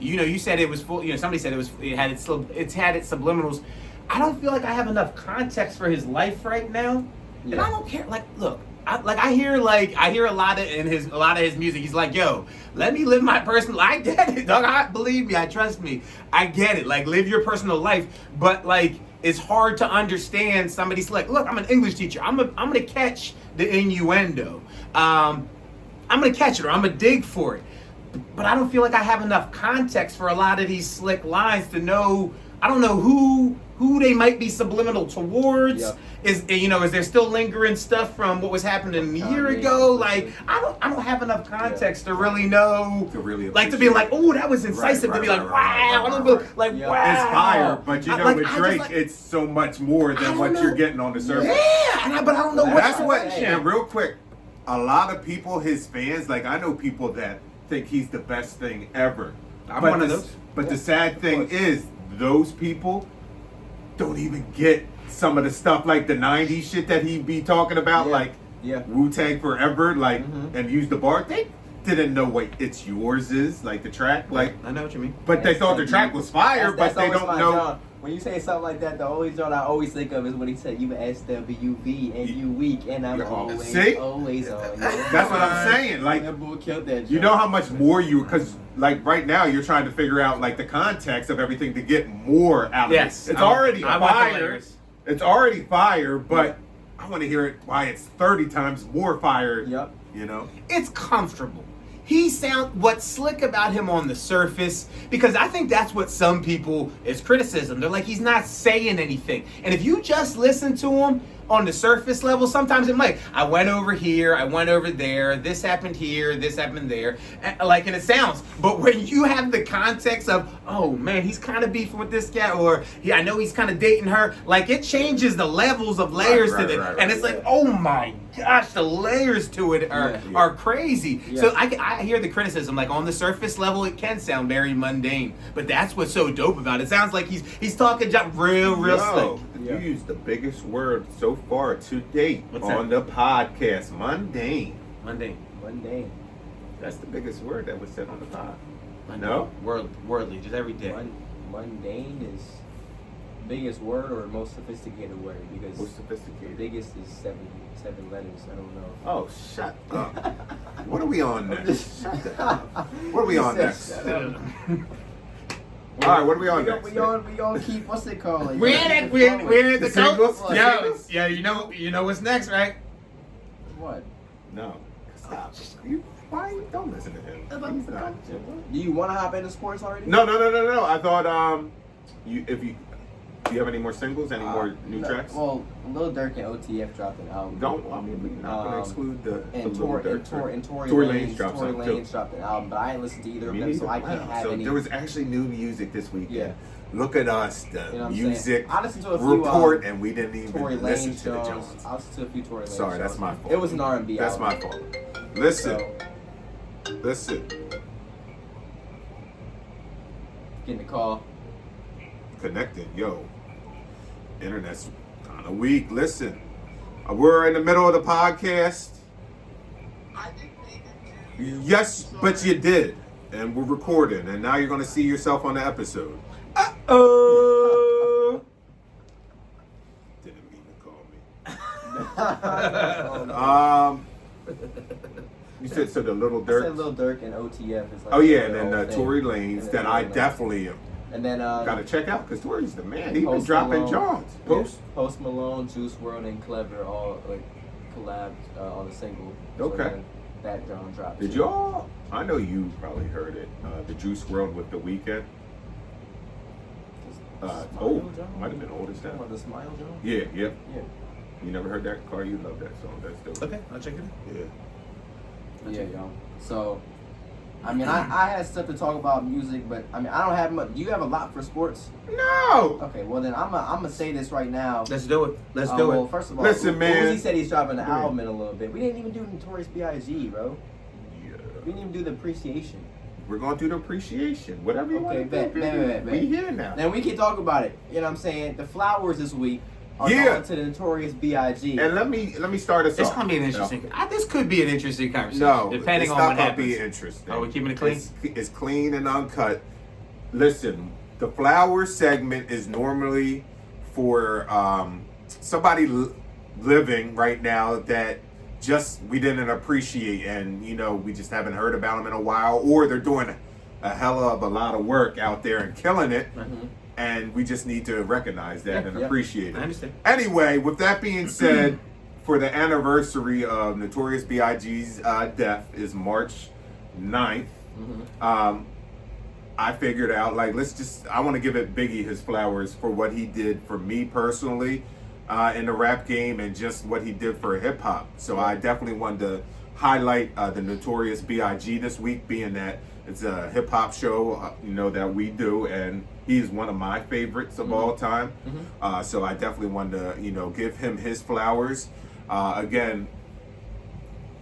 you said it was full. Somebody said it had its subliminals. I don't feel like I have enough context for his life right now, and I don't care. Like, look. I hear a lot of his music. He's like, yo, let me live my personal. I get it, dog. Believe me, trust me. I get it. Like, live your personal life, but like, it's hard to understand. Somebody's like, look, I'm an English teacher. I'm gonna catch the innuendo. I'm gonna catch it, or I'm gonna dig for it. But I don't feel like I have enough context for a lot of these slick lines to know. I don't know who they might be subliminal towards.
Yep.
Is there still lingering stuff from what was happening a year ago? Like I don't have enough context to really know.
To really
to be like, oh, that was incisive. To be like, wow, wow.
It's fire, but with Drake, it's so much more than what
know.
you're getting on the surface.
Yeah, but I don't know what.
That's what. And real quick, a lot of people, his fans, like I know people that think he's the best thing ever.
I'm one of those.
But the sad thing is, those people don't even get some of the stuff like the 90s shit that he be talking about, like Wu-Tang Forever, like, and use the bar. They didn't know what It's Yours is, like the track. Like,
I know what you mean.
But they thought the track was fire, but they don't know.
Job. When you say something like that, the only joke I always think of is when he said, you SWV and you weak, and I'm always on you.
That's what I'm saying. Like,
that bull killed that joke.
you know how much more because like right now you're trying to figure out like the context of everything to get more out of it. It's already fire. It's already fire, but I want to hear it why it's 30 times more fire.
Yep.
It's comfortable. What's slick about him on the surface, because I think that's what some people is criticism. They're like, he's not saying anything. And if you just listen to him on the surface level, sometimes it might. I went over here, I went over there, this happened here, this happened there. And it sounds. But when you have the context of, oh man, he's kind of beefing with this guy, or I know he's kind of dating her, like it changes the levels of layers to it. And it's like, oh my gosh, the layers to it are crazy. Yeah. So I hear the criticism, like on the surface level, it can sound very mundane. But that's what's so dope about it. It sounds like he's talking real slick.
You used the biggest word so far to date on the podcast. Mundane.
Mundane.
That's the biggest word that was said on the pod.
Mundane. No? Worldly, just every day.
Mundane is biggest word or most sophisticated word? Because
most sophisticated.
The biggest is seven letters. I don't know.
Oh, shut up. What are we on next? What are we on next? All right, what are we on next?
We on keep, what's it called?
We're in the
singles?
Yeah, you know what's next, right?
What?
No. Stop. Why don't listen to him?
Do you want to hop into sports already?
No. I thought Do you have any more singles? Any more new tracks?
Well, Lil Durk and OTF dropped an album.
We're not going to exclude the
Tory
Lanez dropped
Tory
something too.
Lanez dropped an album, but I ain't listened to either of them, so I can't have
so
any.
there was actually new music this weekend.
Yeah.
Look at us, the
You know what I'm
music
saying? I listened to a few,
report, and we didn't even
Tory
listen
Lanez
to the
songs.
Jones.
I listened to a few Tory Lanez
Sorry, that's
songs.
my fault.
It was an R&B
That's
album.
my fault. Listen,
So,
listen.
getting the call.
Connecting, yo. Internet's kind of weak. Listen, we're in the middle of the podcast. Yes, but you did. And we're recording, and now you're going to see yourself on the episode. Uh-oh. Didn't mean to call me. You said so the Little
I said
Durk.
Lil Durk and OTF is like
Oh yeah, and
the
then
whole thing.
Tory Lanez
And
that
then
I
Tory Lanez.
definitely am.
And then
Gotta check out because Tory's the man. He's been
Post
dropping
Malone.
Johns.
Post Malone, Juice WRLD, and Clever all like collabed on a single.
Okay.
So then that John dropped.
Did
too.
y'all? I know you probably heard it. The Juice WRLD with The Weeknd.
Smile John?
Might have been old as that.
The Smile John?
Yeah, yep.
Yeah.
You never heard that, Carl? You love that song. That's dope.
Okay, I'll check it out.
Yeah.
Yeah, yo. So, I mean, I had stuff to talk about music, but I mean, I don't have much. Do you have a lot for sports?
No.
Okay, well then I'm gonna say this right now.
Let's do it. Let's do
Well,
it.
first of all,
Listen, man.
Uzi said he's dropping an
Go ahead.
album in a little bit. We didn't even do Notorious B.I.G., bro.
Yeah.
We didn't even do the appreciation.
We're gonna do the appreciation. Whatever you
Okay,
want to
bet.
do. We here now.
Then we can talk about it. You know what I'm saying? The flowers this week are
Yeah.
going to the Notorious B.I.G.
And let me start us
It's
off.
gonna be an interesting. This could be an interesting conversation.
No,
depending
it's
on
not
what
gonna
happens.
be interesting.
Are we keeping it clean?
It's clean and uncut. Listen, the flower segment is normally for somebody living right now that just we didn't appreciate, and we just haven't heard about them in a while, or they're doing a hell of a lot of work out there and killing it.
Mhm.
And we just need to recognize that and
Yeah.
appreciate it.
I understand.
Anyway, with that being said, for the anniversary of Notorious B.I.G.'s death is March 9th. I figured out, I want to give it Biggie his flowers for what he did for me personally in the rap game and just what he did for hip hop. So I definitely wanted to highlight the Notorious B.I.G. this week, being that it's a hip hop show, that we do, and he's one of my favorites of all time. So I definitely wanted to, give him his flowers. Again,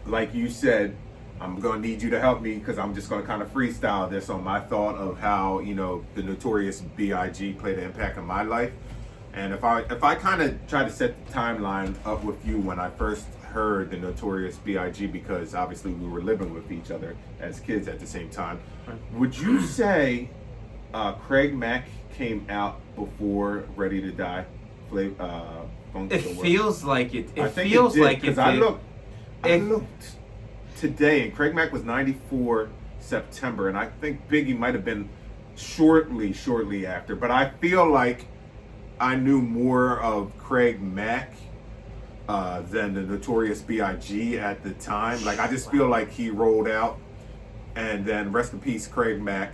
like you said, I'm going to need you to help me because I'm just going to kind of freestyle this on my thought of how, the Notorious B.I.G. played an impact in my life. And if I kind of try to set the timeline up with you when I first heard the Notorious B.I.G., because obviously we were living with each other as kids at the same time, would you say Craig Mack came out before Ready to Die?
It feels like it.
I
It
think
feels
it did,
like it.
because I looked today, and Craig Mack was 94 September, and I think Biggie might have been shortly after. But I feel like I knew more of Craig Mack than the Notorious B.I.G. at the time. Like, I just feel like he rolled out, and then rest in peace, Craig Mack.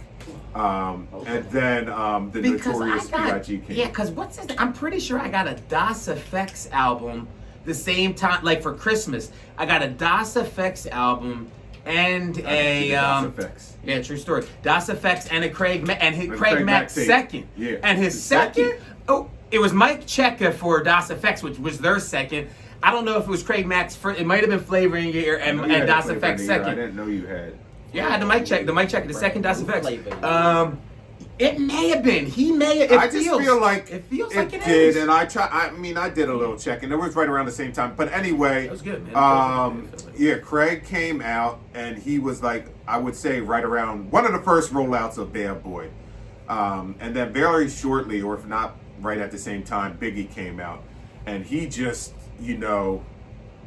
And then the Notorious B.I.G. came.
Yeah, because I'm pretty sure I got a Das Effects album the same time, like for Christmas. I got a Das Effects album and a
Das Effects.
Yeah, true story. Das Effects and a Craig Mack
Craig
Mack
Mack tape.
second.
Yeah.
And his second. Oh, it was Mike Checker for Das Effects, which was their second. I don't know if it was Craig Mack's first. It might have been Flavor in Your Ear and Das Effects second.
I didn't know you had.
Yeah, the mic check, the second Das Effects.
Flavor.
It may have been. He may have.
I just feel like
it feels like it
did,
is.
and I did a little checking. It was right around the same time. But anyway,
That was good, man.
yeah, Craig came out, and he was like, I would say, right around one of the first rollouts of Bad Boy, and then very shortly, or if not right at the same time, Biggie came out, and he just,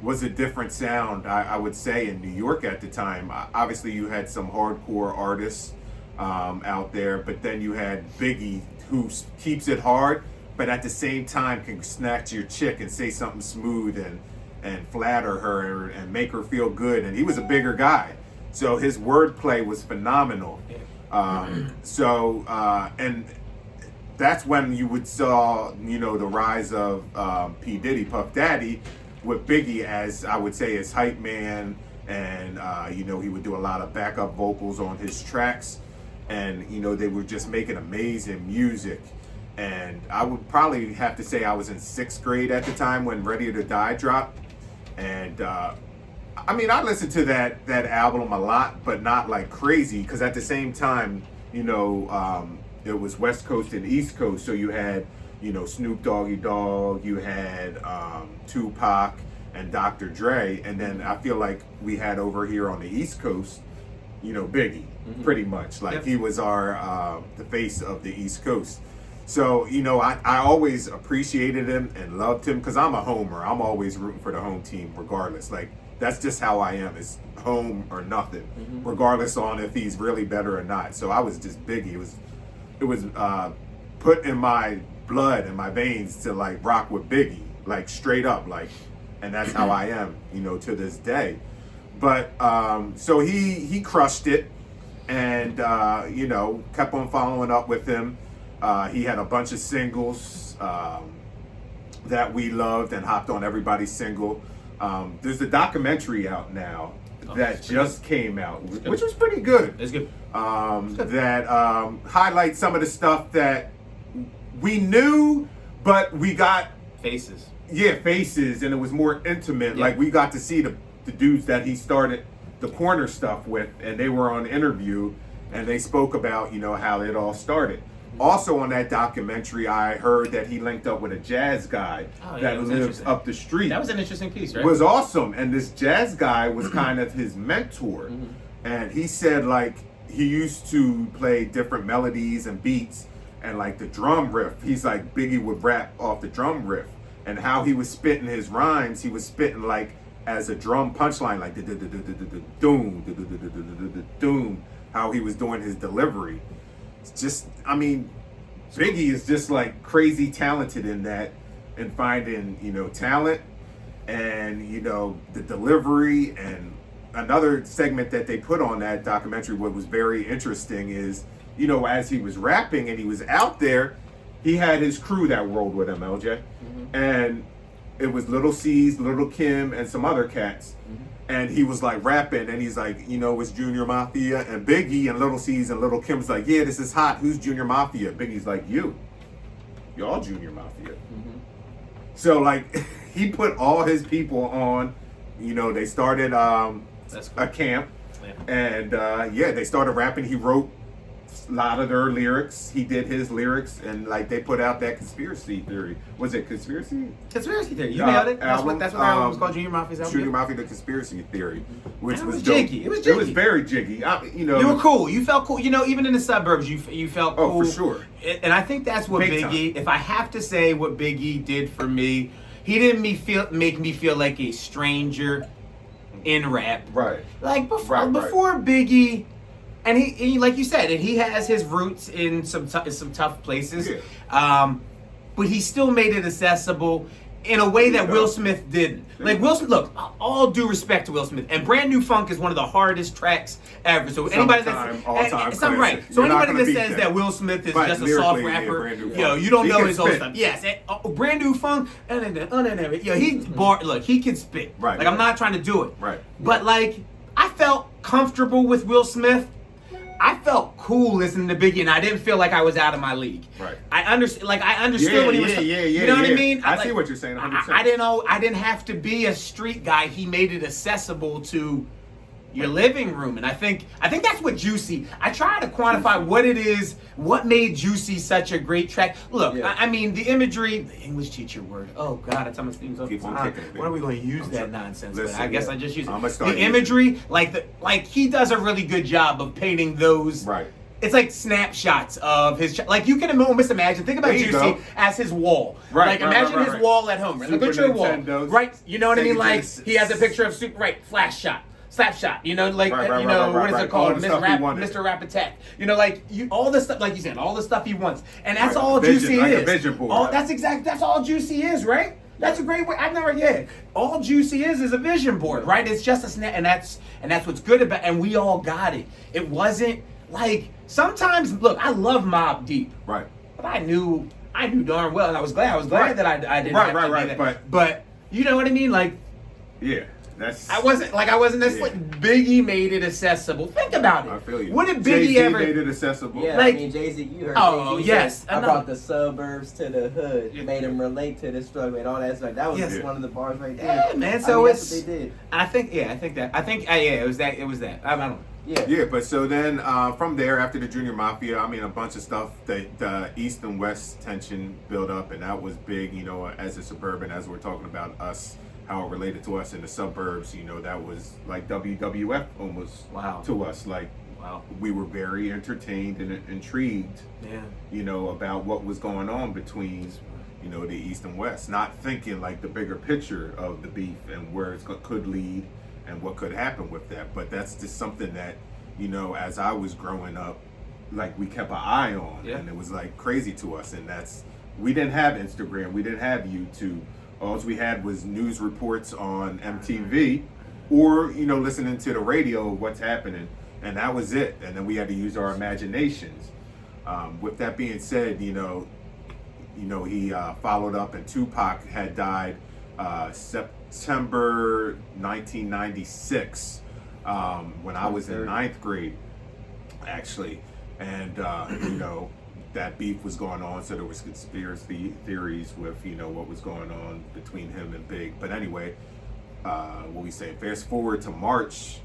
was a different sound. I would say in New York at the time. Obviously, you had some hardcore artists out there, but then you had Biggie, who keeps it hard, but at the same time can snatch your chick and say something smooth and flatter her and make her feel good. And he was a bigger guy, so his wordplay was phenomenal. And that's when you would saw, you know, the rise of P. Diddy, Puff Daddy, with Biggie as, I would say, his hype man. And, you know, he would do a lot of backup vocals on his tracks. And, you know, they were just making amazing music. And I would probably have to say I was in 6th grade at the time when Ready to Die dropped. And, I mean, I listened to that album a lot, but not like crazy. Because at the same time, you know, it was West Coast and East Coast. So you had, you know, Snoop Doggy Dogg, you had Tupac and Dr. Dre. And then I feel like we had over here on the East Coast, you know, Biggie, pretty much. Like he was our, the face of the East Coast. So, you know, I always appreciated him and loved him because I'm a homer. I'm always rooting for the home team regardless. Like, that's just how I am. It's home or nothing, regardless on if he's really better or not. So I was just Biggie. It was put in my blood and my veins to like rock with Biggie, like straight up, like, and that's how I am, you know, to this day. But so he crushed it, and you know, kept on following up with him. He had a bunch of singles that we loved and hopped on everybody's single. There's a documentary out now that just came out, which was pretty good.
It's good.
That highlights some of the stuff that we knew, but we got
Faces.
Yeah, faces, and it was more intimate.
Yeah.
Like we got to see the dudes that he started the corner stuff with, and they were on interview, and they spoke about, you know, how it all started. Also on that documentary, I heard that he linked up with a jazz guy that lives up the street.
That was an interesting piece, right?
It was awesome. And this jazz guy was kind of his mentor. And he said, like, he used to play different melodies and beats, and like the drum riff, he's like, Biggie would rap off the drum riff. And how he was spitting his rhymes, he was spitting like as a drum punchline, like doom, doom, how he was doing his delivery. It's just, I mean, Biggie is just like crazy talented in that, and finding, you know, talent and, you know, the delivery. And another segment that they put on that documentary, what was very interesting is, you know, as he was rapping and he was out there, he had his crew that rolled with him, LJ. And it was Little C's, Little Kim, and some other cats. And he was like rapping, and he's like, you know, it's Junior Mafia. And Biggie and Little C's and Little Kim's like, yeah, this is hot. Who's Junior Mafia? Biggie's like, y'all Junior Mafia. So like, he put all his people on. You know, they started a camp, and yeah, they started rapping. He wrote a lot of their lyrics. He did his lyrics, and like they put out that conspiracy theory. Was it conspiracy?
Conspiracy theory. You nailed it. That's what the album was called. Junior Mafia's album.
Junior Mafia, the conspiracy theory, which
And it
was
was
dope.
jiggy. It was jiggy.
It was very jiggy. You know,
You were cool. You felt cool. You know, even in the suburbs, you felt cool.
Oh, for sure.
And I think that's what
Big
Biggie.
time.
If I have to say what Biggie did for me, he didn't make me feel like a stranger in rap.
Right.
Like before,
Right.
before Biggie. And he, like you said, and he has his roots in some tough places, but he still made it accessible in a way that Will Smith didn't. Like Will Smith, look, all due respect to Will Smith, and Brand New Funk is one of the hardest tracks ever. So anybody that's
all-time
right.
classic.
So
You're not
anybody
gonna
that
beat
says
that.
that Will Smith is
But
just a soft
lyrically, yeah,
rapper,
Brand New
yo,
Funk.
you don't
He
know
can
his old
spit.
stuff. Yes, Brand New Funk, yo, look, he can spit.
Right.
Like I'm not trying to do it.
Right.
But like, I felt comfortable with Will Smith. I felt cool listening to Biggie, and I didn't feel like I was out of my league.
Right.
I understood what he was. You know what I mean?
I see what you're saying. 100%.
I didn't know. I didn't have to be a street guy. He made it accessible to your living room, and I think that's what Juicy. I try to quantify what it is. What made Juicy such a great track? Look, I mean the imagery, the English teacher word. Oh God, I tell my students all the
Keep on
time.
kicking it,
When are we going to use
I'm
that
sure.
nonsense?
Listen,
But I guess
yeah.
I just use it.
I'ma start
The
using
imagery, like he does a really good job of painting those.
Right.
It's like snapshots of his, like you can almost imagine. Think about
There you
Juicy
go.
as his wall.
Right,
Like
right,
imagine
right,
his
right.
wall at home. Right? Look at
Super
your wall.
Nintendos,
Right. You know what I mean?
Sega
Like
Genesis.
he has a picture of Super. Right. Flash shot. Slap shot. You know, like
Right,
you know what is
right.
it called?
All the stuff he wanted.
Mr. Rap Attack. You know, like all the stuff, like you said, all the stuff he wants, and that's
Right,
all
vision,
Juicy
like a
is.
vision board.
That's all Juicy is, right? That's a great way. All Juicy is a vision board, right? It's just a snap, and that's what's good about. And we all got it. It wasn't like sometimes. Look, I love Mobb Deep.
Right.
but I knew darn well, and I was glad
Right.
that I didn't
Right,
have to
right,
do
right,
that. But you know what I mean? Like,
Yeah, that's.
I wasn't necessarily. Biggie made it accessible. Think about it.
I feel you.
What did Biggie
Jay-Z
ever?
made it accessible.
Yeah,
Like-
I mean, Jay-Z, you heard
Oh,
Jay-Z
yes,
say,
I
I
know.
brought the suburbs to the hood,
Yeah.
made him relate to the struggle and all that stuff. That was
Yes.
one of the bars right there.
Yeah, man.
I
So
mean,
it's.
that's what they did.
I think it was that. I don't know.
Yeah.
Yeah, but so then from there, after the Junior Mafia, I mean, a bunch of stuff, the East and West tension built up, and that was big, you know, as a suburban, as we're talking about us, how it related to us in the suburbs, you know, that was like WWF almost to us. Like, we were very entertained and intrigued, you know, about what was going on between, you know, the East and West, not thinking like the bigger picture of the beef and where it could lead and what could happen with that. But that's just something that, you know, as I was growing up, like we kept an eye on, and it was like crazy to us. And we didn't have Instagram, we didn't have YouTube. All we had was news reports on MTV, or, you know, listening to the radio of what's happening, and that was it. And then we had to use our imaginations. With that being said, you know, he followed up, and Tupac had died September 1996, when I was in 9th grade, actually. And, you know, that beef was going on, so there was conspiracy theories with, you know, what was going on between him and Big. But anyway, what we say, fast forward to March,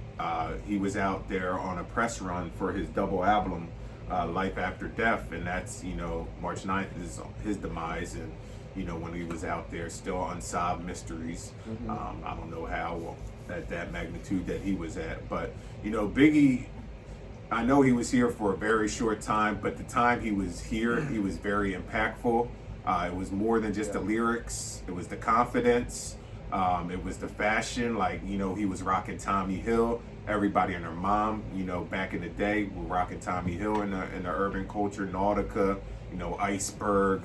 he was out there on a press run for his double album, Life After Death, and that's, you know, March 9th is his demise. And, you know, when he was out there, still unsolved mysteries. I don't know how at that magnitude that he was at, but, you know, Biggie, I know he was here for a very short time, but the time he was here, he was very impactful. It was more than just the lyrics. It was the confidence. It was the fashion. Like, you know, he was rocking Tommy Hill. Everybody and their mom, you know, back in the day, were rocking Tommy Hill in the urban culture, Nautica, you know, Iceberg,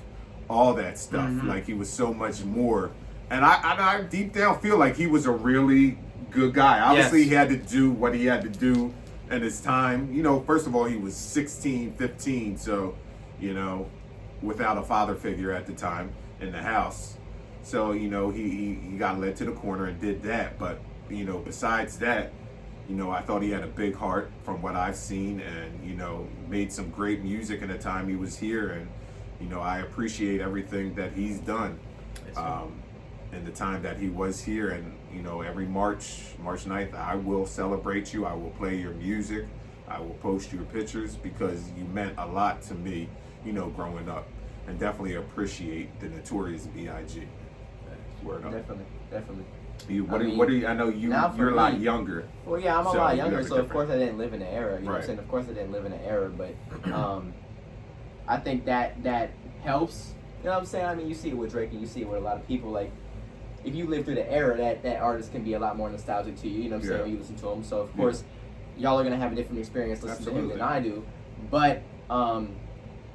all that stuff. Like, he was so much more. And I deep down feel like he was a really good guy. Obviously, he had to do what he had to do in his time. You know, first of all, he was 16, 15, so, you know, without a father figure at the time in the house. So, you know, he got led to the corner and did that. But, you know, besides that, you know, I thought he had a big heart from what I've seen, and, you know, made some great music in the time he was here. And, you know, I appreciate everything that he's done in the time that he was here. And, you know, every March 9th, I will celebrate you. I will play your music. I will post your pictures, because you meant a lot to me, you know, growing up. And definitely appreciate the Notorious B.I.G. Word up.
Definitely.
What do you? I know you're a lot younger.
Well, yeah, I'm a
So
lot
you
younger,
have a
so of
different-
course I didn't live in the era. You know what I'm saying? Of course I didn't live in the era, but I think that helps. You know what I'm saying? I mean, you see it with Drake, and you see it with a lot of people. Like, if you live through the era, that artist can be a lot more nostalgic to you. You know what I'm saying? When you listen to him, so of course, y'all are gonna have a different experience listening to him than I do. But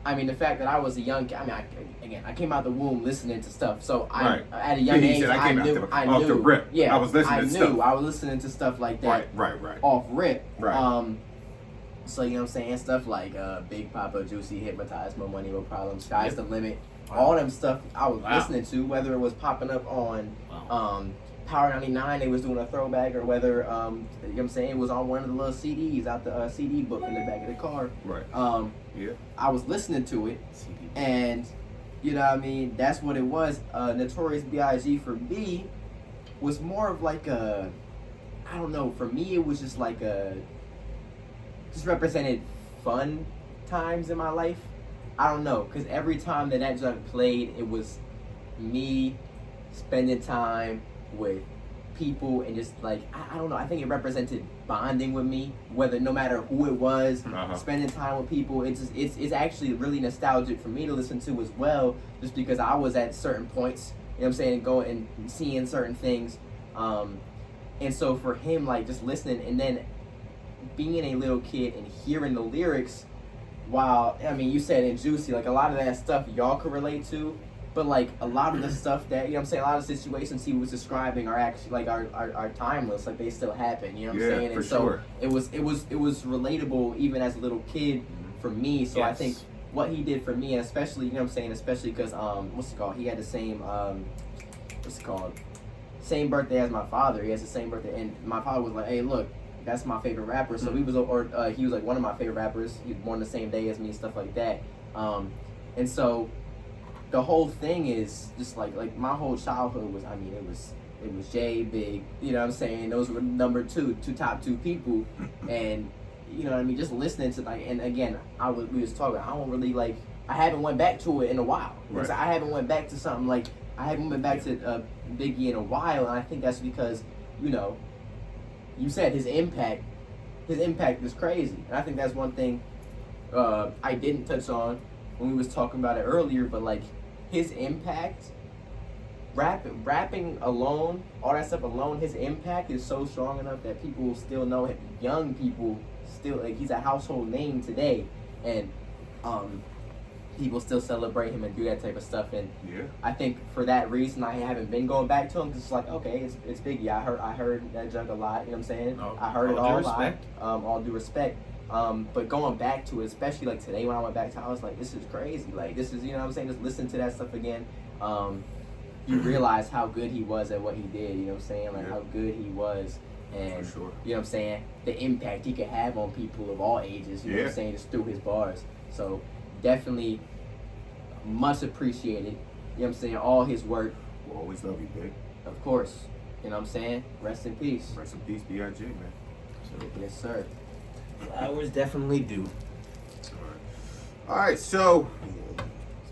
I mean, the fact that I was a young, I came out the womb listening to stuff. So at a young age, I knew.
Off the rip.
Yeah,
I was listening to stuff.
I was listening to stuff like that.
Right.
Off rip.
Right.
So, you know what I'm saying? Stuff like Big Papa, Juicy, Hypnotized, More Money, No Problem, Sky's the Limit. All them stuff I was listening to, whether it was popping up on Power 99, they was doing a throwback, or whether, you know what I'm saying, it was on one of the little CDs out the CD book in the back of the car.
Right.
I was listening to it, and, you know what I mean, that's what it was. Notorious B.I.G. for me was more of like a, I don't know, for me it was just like just represented fun times in my life. I don't know, because every time that junk played, it was me spending time with people, and just like, I don't know, I think it represented bonding with me, no matter who it was, spending time with people. It's actually really nostalgic for me to listen to as well, just because I was at certain points, you know what I'm saying, going and seeing certain things. And so for him, like, just listening, and then being a little kid and hearing the lyrics, while, I mean, you said in Juicy, like, a lot of that stuff y'all could relate to, but, like, a lot of the stuff that, you know what I'm saying, a lot of situations he was describing are actually, like, are timeless, like, they still happen, you know what I'm saying? And so it was relatable even as a little kid for me, so I think what he did for me, and especially, you know what I'm saying, especially because what's it called? He had the same what's it called? Same birthday as my father. He has the same birthday, and my father was like, "Hey, look, that's my favorite rapper." So he was like one of my favorite rappers. He was born the same day as me, stuff like that. And so the whole thing is just like my whole childhood was, I mean, it was Jay, Big, you know what I'm saying? Those were number two top two people, and you know what I mean, just listening to like, and again, we was talking, I don't really like, I haven't went back to it in a while. Right. I haven't went back to something like, I haven't went back to Biggie in a while, and I think that's because, you know, you said his impact is crazy, and I think that's one thing I didn't touch on when we was talking about it earlier, but like his impact, rapping alone, all that stuff alone, his impact is so strong enough that people still know him. Young people still, like, he's a household name today, and people still celebrate him and do that type of stuff. And
yeah,
I think for that reason I haven't been going back to him, because it's like, okay, it's Biggie. I heard that junk a lot, you know what I'm saying? I heard it all a lot. All due respect. But going back to it, especially like today when I went back to it, I was like, this is crazy. Like, this is, you know what I'm saying? Just listen to that stuff again. You realize how good he was at what he did, you know what I'm saying? Like, how good he was. And,
for sure,
you know what I'm saying? The impact he could have on people of all ages, you know what I'm saying? Just through his bars. So, definitely much appreciated. You know what I'm saying? All his work.
We'll always love you, Big.
Of course. You know what I'm saying? Rest in peace.
Rest in peace, B.I.G., man.
Yes, sir.
Flowers definitely do.
All right, so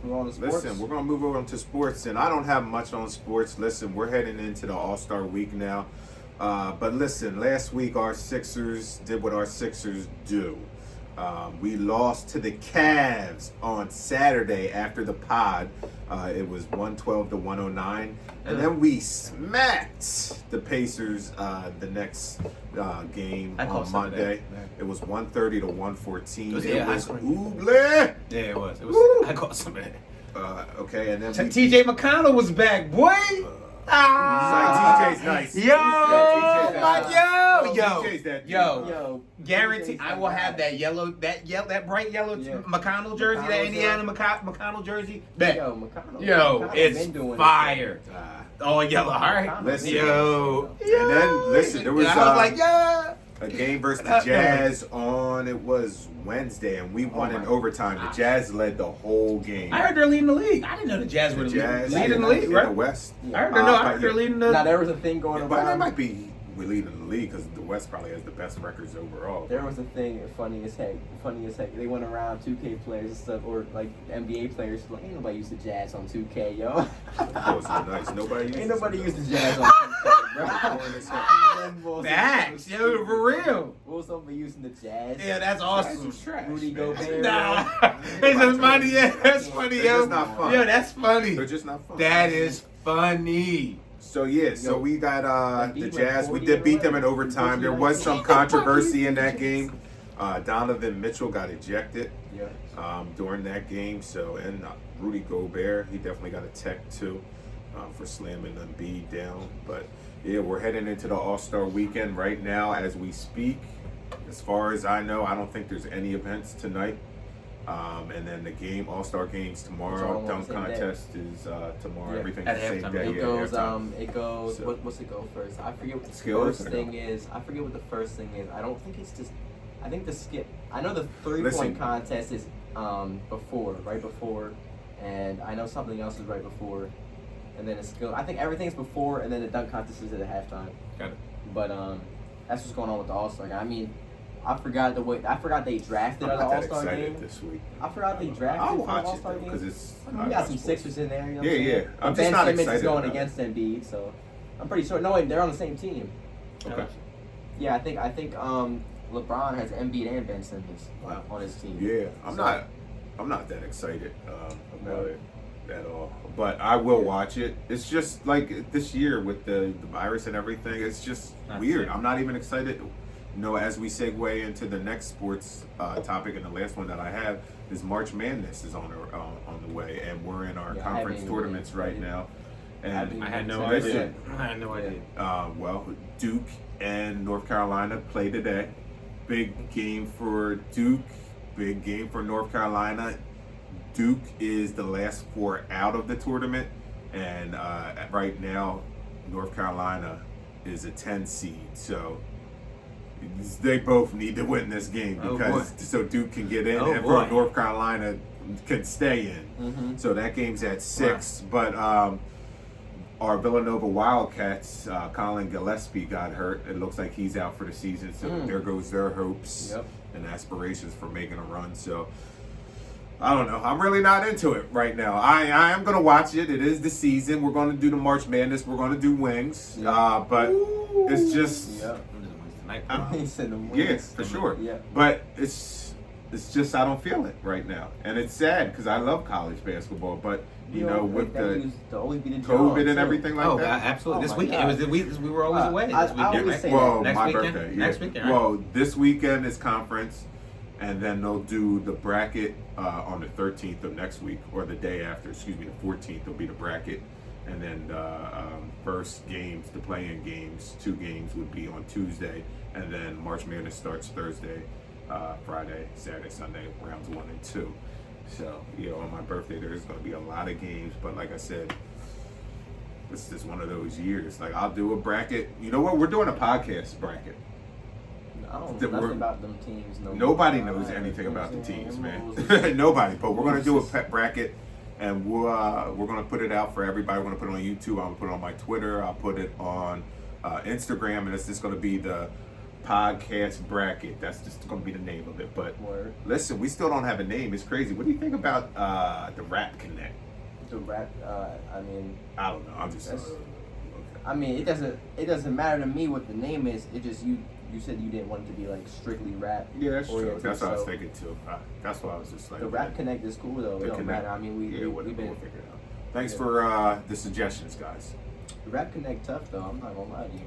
Listen,
we're gonna move over to sports, and I don't have much on sports. Listen, we're heading into the All-Star week now, but listen, last week our Sixers did what our Sixers do. We lost to the Cavs on Saturday after the pod. It was 112 to 109, and then we smacked the Pacers the next game on Monday. It was 130 to 114. It was Oubre.
Yeah, it was. I caught some of that.
Okay, and then
TJ McConnell was back, boy.
TJ's nice.
Yo, guarantee I will have that that bright yellow McConnell jersey, that Indiana McConnell jersey. Yo, it's fire. All yellow. All right.
Listen,
yo.
And then listen, there was
I was like, yeah.
A game versus the Jazz on, it was Wednesday, and we won in overtime. The Jazz led the whole game.
I heard they're leading the league. I didn't know the Jazz were leading the league, right?
In the West.
I heard they're leading the...
Now, there was a thing going around.
But that might be leading the league because the West probably has the best records overall.
There was a thing, funny as heck. They went around 2K players and stuff, or like NBA players, like, ain't nobody used the Jazz on 2K, yo.
That was nice.
Ain't nobody used the Jazz on 2K, bro.
Facts, yo, for real.
What was somebody using the Jazz?
Yeah, that's awesome.
Rudy Gobert.
Nah, it's just funny. Yeah, that's funny, yo.
It's not fun.
Yo, that's funny.
They're just not fun.
That is funny.
So so we got the Jazz. We did beat them in overtime. There was some controversy in that game. Donovan Mitchell got ejected during that game. So, and Rudy Gobert, he definitely got a tech too for slamming Embiid down. But yeah, we're heading into the All-Star weekend right now as we speak. As far as I know, I don't think there's any events tonight. And then the All-Star games tomorrow. Dunk contest is tomorrow.
Yeah.
Everything's
At
the same
halftime.
day.
It goes.
So,
what's it go first? I forget what the
skills,
first thing is. I forget what the first thing is. I don't think it's just. I think the skip. I know the 3-point contest is right before, and I know something else is right before, and then it's skill. I think everything's before, and then the dunk contest is at halftime.
Got it.
But that's what's going on with the All-Star game. I mean, I forgot they drafted at the All-Star game
this week.
I forgot they drafted for the All-Star game.
Because it's.
We got some Sixers in there. You know what I'm
yeah.
saying?
I'm
Ben
just not
Simmons
excited
is going
about
against Embiid, so I'm pretty sure. No, wait, they're on the same team.
Okay.
Yeah, I think LeBron has Embiid and Ben Simmons on his team.
Yeah, I'm not that excited about it at all. But I will watch it. It's just like this year with the virus and everything. It's just weird. I'm not even excited. You know, as we segue into the next sports topic, and the last one that I have is March Madness is on the way, and we're in our conference tournaments right now. And
I had no idea.
Well, Duke and North Carolina play today. Big game for Duke, big game for North Carolina. Duke is the last 4 out of the tournament, and right now, North Carolina is a 10 seed. So they both need to win this game because so Duke can get in and for North Carolina can stay in.
Mm-hmm.
So that game's at 6. But our Villanova Wildcats, Colin Gillespie got hurt. It looks like he's out for the season. So there goes their hopes and aspirations for making a run. So I don't know. I'm really not into it right now. I am going to watch it. It is the season. We're going to do the March Madness. We're going to do wings. But it's just... Yeah, for sure. Yeah. But it's just I don't feel it right now. And it's sad because I love college basketball. But, you know, with the COVID and everything like that.
Absolutely. This weekend, we were always away this weekend, right?
Well,
next
my
weekend?
birthday. Yeah.
Next weekend, right?
Well, this weekend is conference. And then they'll do the bracket on the 13th of next week, or the day after, the 14th will be the bracket. And then first games, the play-in games, 2 games would be on Tuesday. And then March Madness starts Thursday, Friday, Saturday, Sunday, rounds 1 and 2. So, you know, on my birthday, there's going to be a lot of games. But like I said, it's just one of those years. Like, I'll do a bracket. You know what? We're doing a podcast bracket.
I don't know nothing about them teams.
Nobody knows anything about the teams, man. Nobody. But we're going to do a pet bracket, and we're going to put it out for everybody. We're going to put it on YouTube. I'm going to put it on my Twitter. I'll put it on Instagram, and it's just going to be the podcast bracket. That's just going to be the name of it. But listen, we still don't have a name. It's crazy. What do you think about the Rap Connect?
The Rap, I mean...
I don't know. I'm just...
I mean, it doesn't matter to me what the name is. It just you said you didn't want it to be like strictly rap.
Yeah, that's true. That's what I was thinking too. That's why I was just like.
The Rap Connect is cool though. It don't matter. I mean, we've been.
We'll figure it out. Thanks for the suggestions, guys.
The Rap Connect tough though. I'm not gonna lie to you.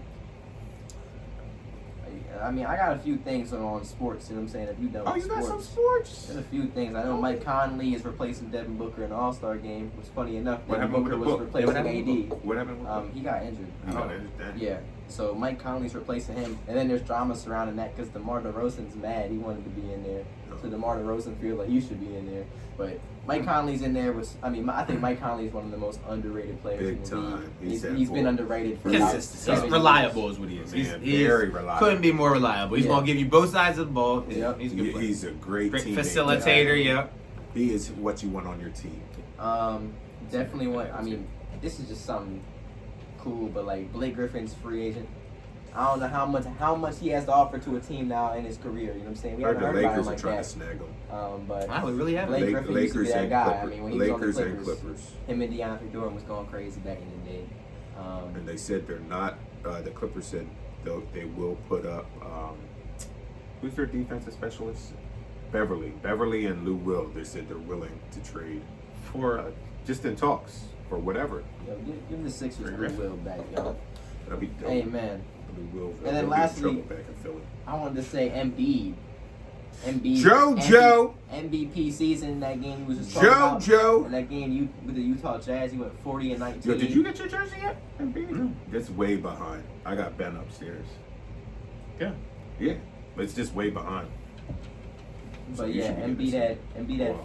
I mean, I got a few things on sports. You know what I'm saying? If you know.
Oh, you got some sports.
There's a few things. I know Mike Conley is replacing Devin Booker in the All-Star game. Which funny enough, Devin Booker was replacing AD.
What happened with
He got injured.
He got injured.
Yeah. So Mike Conley's replacing him, and then there's drama surrounding that because DeMar DeRozan's mad. He wanted to be in there, so DeMar DeRozan feels like he should be in there. But Mike Conley's in there. I think Mike Conley is one of the most underrated players in the league. He's been underrated for
consistency. He's reliable, is what he is. He's
very reliable.
Couldn't be more reliable. He's gonna give you both sides of the ball.
Yep.
He's a good player.
He's a great
facilitator. Yep.
He is what you want on your team.
Definitely want. I mean, this is just something cool, but like Blake Griffin's free agent. I don't know how much he has to offer to a team now in his career. You know what I'm saying? We haven't heard about him like
trying
that.
to snag him.
But
wow, we really haven't.
Blake Griffin used to be that guy. I mean, when he was on the
Clippers,
him and DeAndre Jordan was going crazy back in the day.
And they said they're not. The Clippers said they will put up. Who's their defensive specialist? Beverly and Lou Will. They said they're willing to trade for just in talks for whatever.
Yo, give the Sixers Lou Will back, yo.
That'd be dope.
Amen.
Will,
and then lastly,
back in Philly.
I wanted to say Embiid. MVP season. That game he was just talking about. And that game with the Utah Jazz, he went 40 and 19.
Yo, did you get your jersey yet? Embiid? That's way behind. I got Ben upstairs. Yeah, but it's just way behind.
But so yeah, Embiid had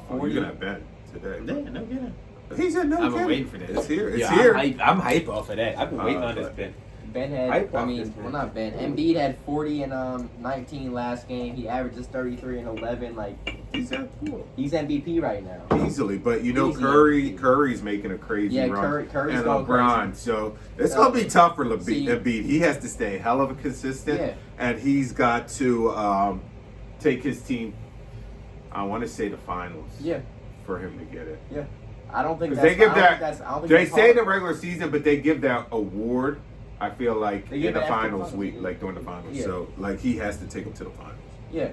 40.
You got Ben today.
Yeah, no kidding.
He's in no
I've been waiting for this.
It's here.
I'm hype off of that. I've been waiting on this Ben.
Ben had, not Ben. Embiid had 40 and 19 last game. He averages 33 and 11. Like
he's
MVP right now.
Easily, but you know Curry's making a crazy run.
Curry's
and
going
LeBron,
crazy.
So it's gonna be tough for Embiid. He has to stay hell of a consistent, and he's got to take his team. I want to say the finals.
Yeah.
For him to get it.
Yeah. I don't think
that's. They give that. They say the regular season, but they give that award. I feel like in the finals week, like during the finals. Yeah. So like he has to take them to the finals.
Yeah.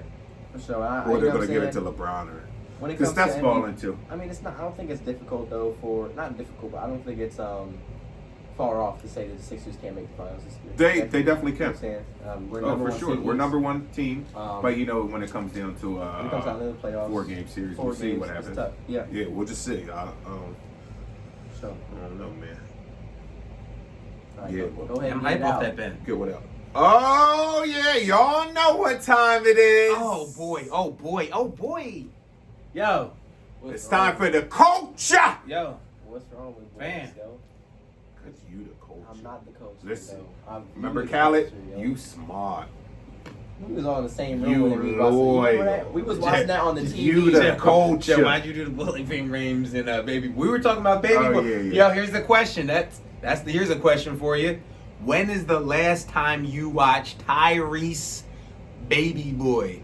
So
or they're gonna give it to LeBron or because Steph's balling too.
I mean, it's not. I don't think it's difficult though. Not difficult, but I don't think it's far off to say that the Sixers can't make the finals this
year. They definitely can.
For
sure. We're number one team, but you know when it comes down to
when it comes down to the playoffs,
4-game series, we'll see what happens.
Yeah,
we'll just see. I don't know, man.
Right, go ahead.
I'm hype off that Ben.
Get what up? Oh yeah, y'all know what time it is.
Oh boy. Yo,
It's time for the culture.
Yo,
What's wrong with
Man.
boys, yo?
Cause you the culture.
I'm not the coach.
Listen,
though.
remember
you the
Khaled?
culture, yo.
You smart.
We was all in the same room
You
when we was watching. You remember
loyal.
that? We was watching that on the TV.
You the culture.
Joe, why'd you do the bullet fame Rames and baby? We were talking about baby.
Oh,
boy.
yeah.
Yo, here's the question. Here's a question for you. When is the last time you watched Tyrese Baby Boy?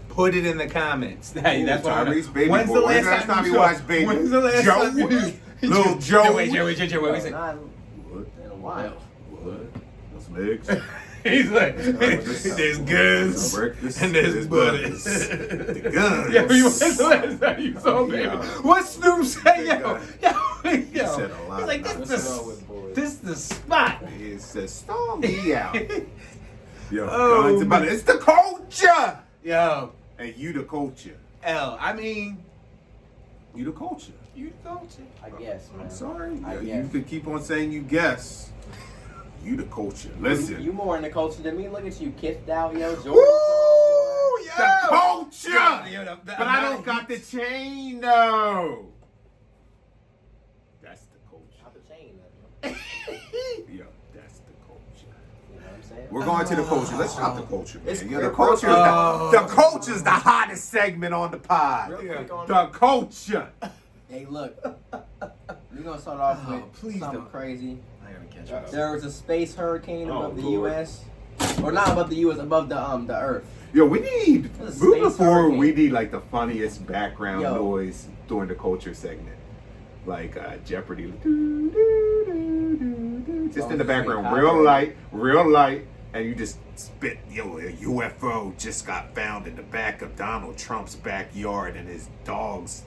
Put it in the comments. That's what
Tyrese Baby
When's
Boy.
the
When's
last time
you
saw-
watched Baby?
When's the last
Joe?
time you
Little Joe?
Wait, wait,
Not
What?
in a while.
What? Those legs?
He's like, there's guns
Breakfast,
and there's
there's
bullets.
bullets. The guns.
Yeah, when's the last time you saw Baby?
Yeah.
What Snoop say, yo?
God.
Yo,
said a lot
He's like,
of
What's wrong with boys?
this the spot.
He says, storm me out. Yo,
Oh,
guns about
man.
it. It's the culture.
Yo,
And you the culture.
I mean,
You the culture.
you the culture.
I guess, man.
I'm sorry.
I
You
guess.
could keep on saying you guess. You the culture. Listen.
You more in the culture than me. Look at you, kicked out, yo. Jordan.
Woo, yo.
The culture.
Yo,
But I don't got the chain though. That's the culture.
Not the chain, yo.
Yo, that's the culture.
You know what I'm saying?
We're going to the culture. Let's drop the culture, man.
It's-
Yeah, the
it's-
culture is
Oh.
the culture's the hottest segment on the pod.
Real quick on
The culture.
Hey, look. We're gonna start off
Oh,
with
please
something
don't.
crazy.
I gotta catch up.
There was a space hurricane
Oh,
above the
Lord.
U.S. Or not above the U.S., above the Earth.
Yo, we need
That's a
moving
space
forward.
hurricane.
We need like the funniest background
Yo.
noise during the culture segment, like Jeopardy. Just
Oh,
in the
just
background,
get
real light, and you just spit. Yo, a UFO just got found in the back of Donald Trump's backyard, and his dog's,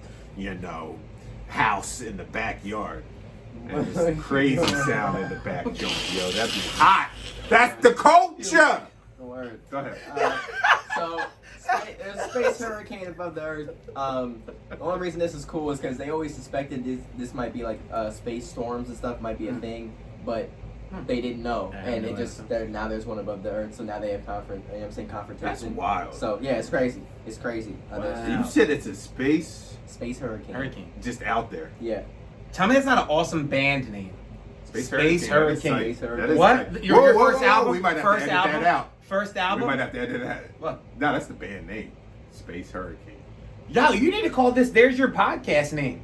house in the backyard. And this crazy sound in the back, yo, that'd be hot. That's the culture.
The word.
Go ahead.
There's a space hurricane above the Earth. The only reason this is cool is because they always suspected this might be like space storms and stuff might be a thing, but they didn't know,
I had
and
no
it just
idea.
now there's one above the Earth, so now they have confrontation.
That's wild.
So yeah, it's crazy. It's crazy. There's
Wow.
You said it's a space
space hurricane.
Hurricane.
just out there.
Yeah.
Tell me that's not an awesome band name.
Space
Space
Hurricane.
Space
That
Hurricane.
is
What?
tight.
Your
Whoa,
first
whoa, whoa,
album?
We might have
First
to edit
album?
that out.
First album?
We might have to edit that.
What?
No, that's the band name. Space Hurricane.
Yo, you need to call this. There's your podcast name.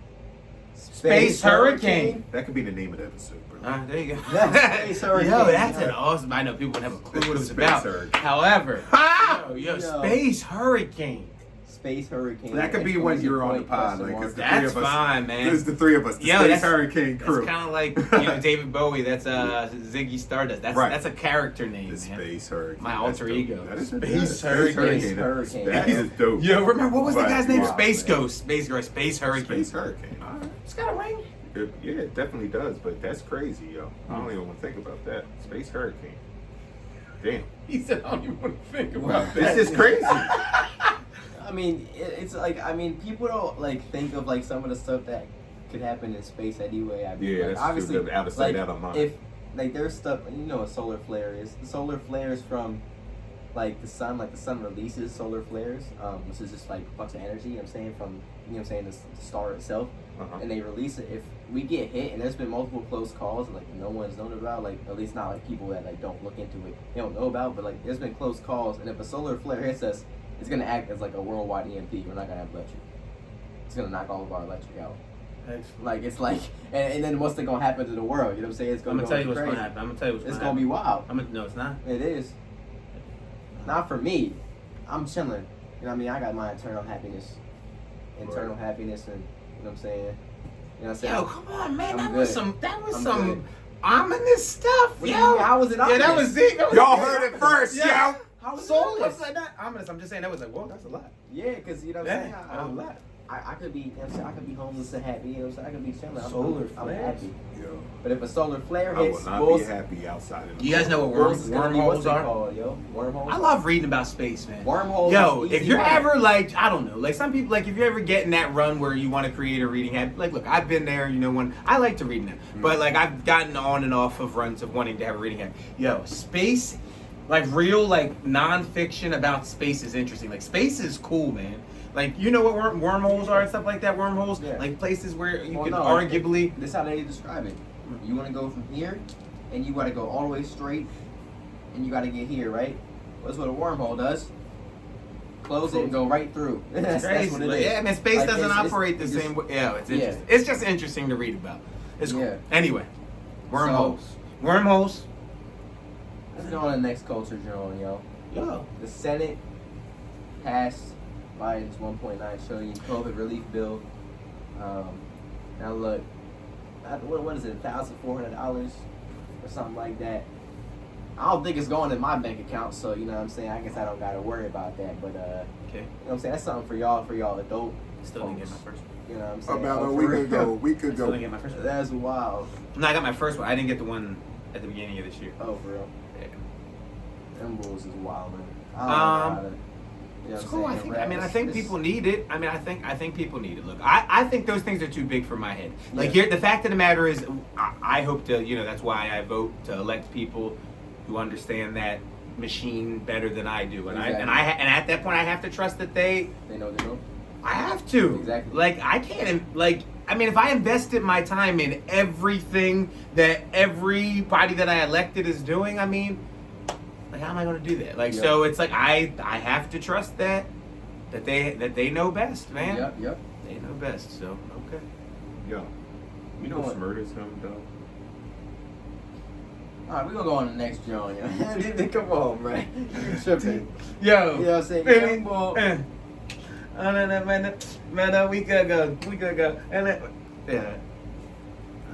Space Hurricane.
That could be the name of the episode, bro.
There you go.
That's Space Hurricane.
Yo, that's an awesome. I know people would have a clue what it was
Space
about.
Hurricane.
However,
Ha!
yo,
Yo.
Space Hurricane.
Space Hurricane.
That could be when you're on the pod, like it's the three
That's
of us.
fine, man.
There's the three of us. The
Yo,
Space
that's-
Hurricane crew.
It's kind of like David Bowie. That's Ziggy Stardust. That's
Right.
that's a character name,
The
man.
Space Hurricane.
My
That's
alter
dope.
ego.
That is
Space
Hurricane.
Space Hurricane.
That is dope.
Yo, remember what was the
Right.
guy's name?
Wow,
Space
man.
Ghost. Space Hurricane.
Space Hurricane. All right.
It's got a ring.
Yeah, it definitely does, but that's crazy, yo. I don't even want to think about that. Space Hurricane. Damn.
He said, I don't even want to think
Wow.
about
This
that.
is crazy.
I mean, it's like people don't like think of like some of the stuff that could happen in space anyway. I mean,
Yeah,
like,
that's true.
obviously,
Out of sight,
like,
out of mind.
if like there's stuff, you know, what a solar flare is. The solar flares from like the sun releases solar flares, which is just like a bunch of energy. You know what I'm saying from the star itself, and they release it. If we get hit, and there's been multiple close calls, like no one's known about, like at least not like people that like don't look into it, they don't know about, but like there's been close calls, and if a solar flare hits us, it's gonna act as like a worldwide EMP. We're not gonna have electric. It's gonna knock all of our electric out. Like it's like, and then what's gonna happen to the world? You know what I'm saying? It's
I'm
gonna
gonna tell you
go
what's
crazy.
gonna happen. I'm gonna tell you what's
It's
gonna
gonna be wild.
No, it's not.
It is. Not for me. I'm chilling. You know what I mean? I got my internal happiness. Internal happiness, and you know what I'm saying? You know what I'm saying?
Yo, come on, man.
I'm
That
good.
was
I'm
some
good.
ominous stuff,
What do
yo.
you mean? How was it
Yeah, that
ominous?
was deep. That was
Y'all
deep.
heard it first,
Yeah.
yo.
How was it
Soulless.
ominous?
Like that. Ominous. I'm just saying that was like, whoa, that's a lot.
Yeah, because you know what I'm saying?
That was a lot.
I could be, you know what I'm saying? I could be homeless and happy. You know what I'm saying? I could be chilling.
Solar
I'm
flares?
happy.
Yo,
But if a solar flare
I will
hits,
not
bulls,
be happy outside of the
You guys know what
bulls is gonna be
wormholes
what's it
are?
called, yo? Wormholes.
I love reading about space, man.
Wormholes.
Yo,
is
if
easy
you're
money.
ever like, I don't know, like some people, like if you ever get in that run where you want to create a reading habit, like look, I've been there, you know, when I like to read now, but like I've gotten on and off of runs of wanting to have a reading habit. Yo, space, like real, like nonfiction about space is interesting. Like space is cool, man. like you know what wormholes are and stuff like that. Wormholes,
Yeah.
like places where you
Well,
can
no,
arguably.
This is how they describe it. You want to go from here, and you got to go all the way straight, and you got to get here, right? That's what a wormhole does. Close it and go right through. that's what it is.
Yeah, man, space
Like,
doesn't
it's-
operate the
it's
same way. Yeah, it's
Yeah.
interesting. It's just interesting to read about. It's cool.
Yeah.
Anyway, wormholes. Wormholes.
Let's go on to the next culture, Jerome, yo.
Yo.
The Senate passed Biden's 1.9 trillion COVID relief bill. Now look, what is it, $1,400 or something like that? I don't think it's going in my bank account, so you know what I'm saying. I guess I don't gotta worry about that. But
Okay.
you know what I'm saying. That's something for y'all adult.
Still didn't get my
folks.
first one.
You know what I'm saying.
About
Oh,
a
for
week
real.
ago.
Still didn't get my first one.
That's wild.
No, I got my first one. I didn't get the one at the beginning of this year.
Oh, for real.
Yeah.
Them bulls is wild, man.
It's cool. I think people need it. I think people need it. Look, I think those things are too big for my head. Like
Yeah.
here, the fact of the matter is, I hope to. That's why I vote to elect people who understand that machine better than I do. And
Exactly.
and at that point, I have to trust that they
know.
I have to.
Exactly.
Like I can't. If I invested my time in everything that everybody that I elected is doing, like how am I going to do that? Like so, it's like I have to trust that they know best, man.
Yep.
They know best. So okay.
Yo, you know Smurder's home, dog?
All right, we're gonna go on the next John. Yo. Come on, man. You tripping?
Yo.
You know what I'm saying? Young boy.
Man, we could go. And then, yeah.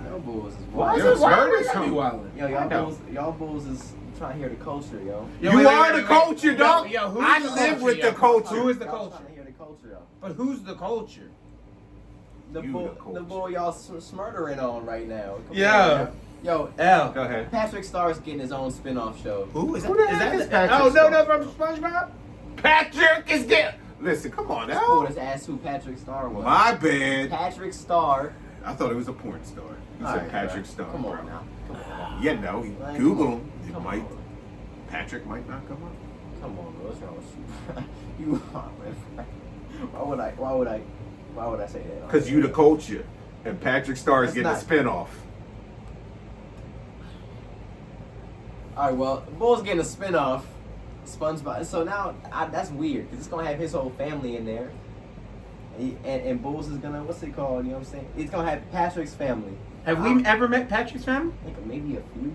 Y'all bulls is
Why
wild.
is it Smurder's home?
Yo,
I know.
y'all bulls is trying to hear the culture, yo.
Yo,
You
wait,
are
wait,
the
wait,
culture,
wait.
dog.
Yo, who's
I
the
live
culture,
with
yo?
the culture.
Who is the
Y'all
culture?
trying to hear the culture, yo.
But who's the culture?
The
You
bull,
the culture.
the bull y'all smurdering on right now. Come
Yo.
on, yo,
L.
Go ahead.
Patrick Starr's getting his own spin-off show.
Who is that?
Who the
Is
heck
that
is Patrick
Oh
Star?
no, from SpongeBob. Patrick is getting.
Listen, come on
This boy
now.
just asked who Patrick Star was.
My bad.
Patrick Star.
I thought it was a porn star. You
All
said
right,
Patrick
bro.
Star.
Come
bro.
on now. Come on.
Yeah, no.
Like,
Google
come
him.
on.
It
Come
might.
on.
Patrick might not come up.
Come on, bro. What's wrong with you? You are, man. Why would I say that?
Because you the culture. And Patrick Star is
That's
getting
not-
a spinoff.
All right, well, Bull's getting a spinoff, SpongeBob. So now that's weird because it's gonna have his whole family in there, and Bulls is gonna what's it called? You know what I'm saying? It's gonna have Patrick's family.
Have we ever met Patrick's family?
I think maybe a few.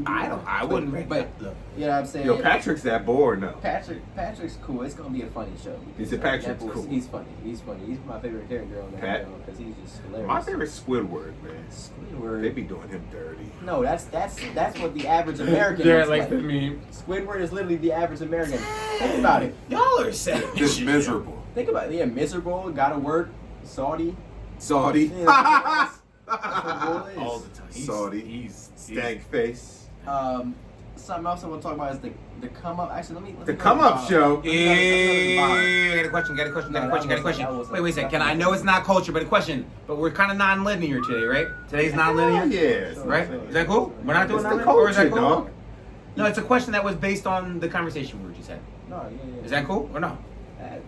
I wouldn't rate
But
that.
you know what I'm saying?
Yo, Patrick's that bored now.
Patrick's cool. It's gonna be a funny show.
He said Patrick's
That boy,
cool.
He's funny. He's my favorite character on that
Pat-
show because he's just hilarious.
My favorite Squidward, man.
Squidward.
They be doing him dirty.
No, that's what the average American
Yeah,
looks
like
like.
the meme.
Squidward is literally the average American. Think about it.
Y'all are saying
Just miserable.
Think about it. Yeah, miserable, gotta work, Saudi.
Saudi.
Yeah, that's what Bull is.
all the time.
Saudi.
He's
Stank face.
Something else I want to talk about is the come up. Actually, let me
The
go
come
to
up
bottom.
show.
Let me go to the bottom.
Yeah, got a question.
No, that wasn't-
Wait a second. I know it's not culture, but a question. But we're kind of non-linear today, right? Today's non-linear.
Yeah.
Right? Is that cool? We're not doing
It's the
non-linear, or is that
culture,
cool?
dog.
No, it's a question that was based on the conversation we were just having.
No, yeah.
Is that cool or no?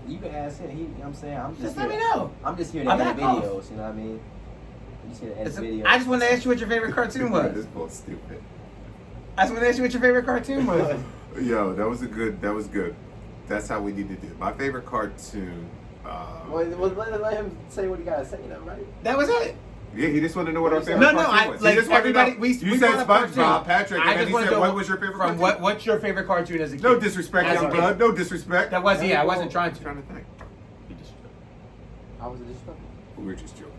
You can ask him. You know what I'm saying? I'm
Just
just
let
here-
me know.
I'm just here to
I'm
edit
back off.
videos. You know what I mean? I'm just here to edit videos.
I just wanted to ask you what your favorite cartoon
This
was.
boy's stupid.
I just wanted to ask you what your favorite cartoon was.
Yo, that was good. That's how we need to do it. My favorite cartoon.
Well, let him say what he gotta say, though, right?
That was it.
Yeah, he just wanted to know what our favorite
No,
cartoon
I
was. He
like
just wanted to know-
everybody.
You
we
said
brought up
SpongeBob,
cartoons.
Patrick, and
I
then
just
he
wanna
said,
know
what was your favorite
from
cartoon?
what's your favorite cartoon as a kid?
No disrespect,
As a
young
kid.
blood. No disrespect.
That was I wasn't trying to.
trying to think.
I was disrespectful.
We were just joking.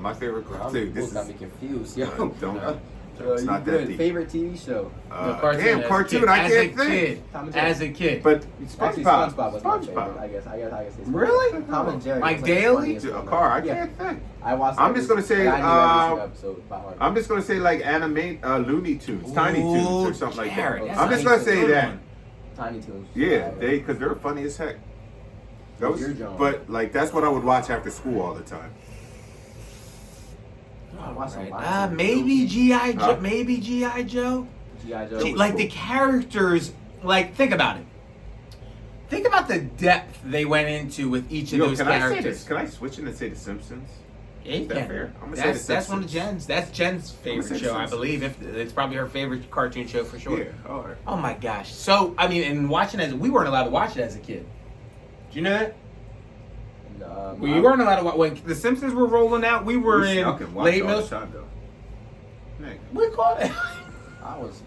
My favorite cartoon. This
got
is
me confused, yo.
don't.
Yo,
It's
you
not that
good.
deep.
Favorite TV show?
Damn, cartoon. I can't think.
Tom and Jerry.
As a kid.
But
Actually,
SpongeBob.
SpongeBob was my favorite.
SpongeBob.
I guess I can say SpongeBob.
Really?
Tom and Jerry.
Like
was the
daily?
funniest
A
one.
car. I
Yeah.
can't think.
I watched.
I'm just gonna say,
I knew every single episode by heart.
I'm just gonna say like animate Looney Tunes, Tiny Toons, or something like
Jared,
that.
that's
I'm just
a
gonna say
good
that.
one.
Tiny Toons.
Yeah, because they're funny as heck. That was,
Your John.
but like that's what I would watch after school all the time.
I watched a lot.
Right. Maybe G.I. Joe.
Huh?
Maybe G.I. Joe.
G.I. Joe.
was
Like
cool.
the characters. Like think about it. Think about the depth they went into with each of
Yo,
those
can I say
characters.
this? Can I switch it and say The Simpsons?
Yeah, you
Is that
can.
fair? I'm gonna say The
That's one of
Simpsons.
Jen's. That's Jen's favorite
say
show, I
Simpsons.
believe. It's probably her favorite cartoon show for sure.
Yeah, all right.
Oh my gosh. So I mean, and watching as we weren't allowed to watch it as a kid. Do you know that? We weren't allowed to watch when The Simpsons were rolling out. We were in late middle. We called it.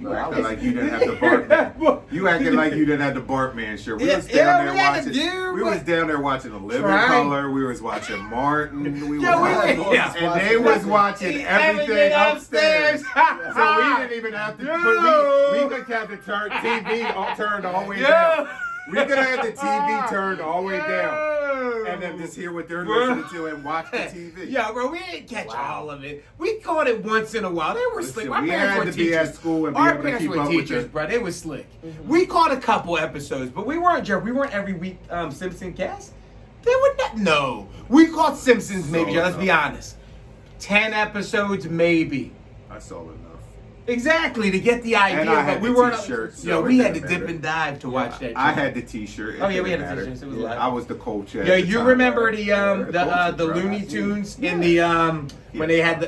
You acting like you didn't have the Bartman. You acting like you didn't have the Bartman shirt. We was down there watching. We was down there watching The Living Color. We was watching Martin. And they was watching everything upstairs. So we didn't even have to. We could have the TV turned all the way down. We could have had the TV turned all the way down. And then just hear what they're listening to and watch the TV.
Yeah, bro, we didn't catch all of it. We caught it once in a while. They were slick.
We had to be at school and be able to keep up with
teachers, bro. They were slick. We caught a couple episodes, but we weren't every week Simpson cast. They would not. No, we caught Simpsons maybe. Let's be honest. 10 episodes maybe.
I saw enough.
Exactly, to get the idea,
And I had
but we
the
weren't.
t-shirts,
Yo,
so
we
it
had to
didn't
dip
matter.
and dive to watch that.
I had the T-shirt.
Oh yeah, we had
didn't
the
matter.
t-shirts. It was
Yeah,
live.
I was the coach.
Yo, you remember the
bro,
Looney
I see.
Tunes in the when they had the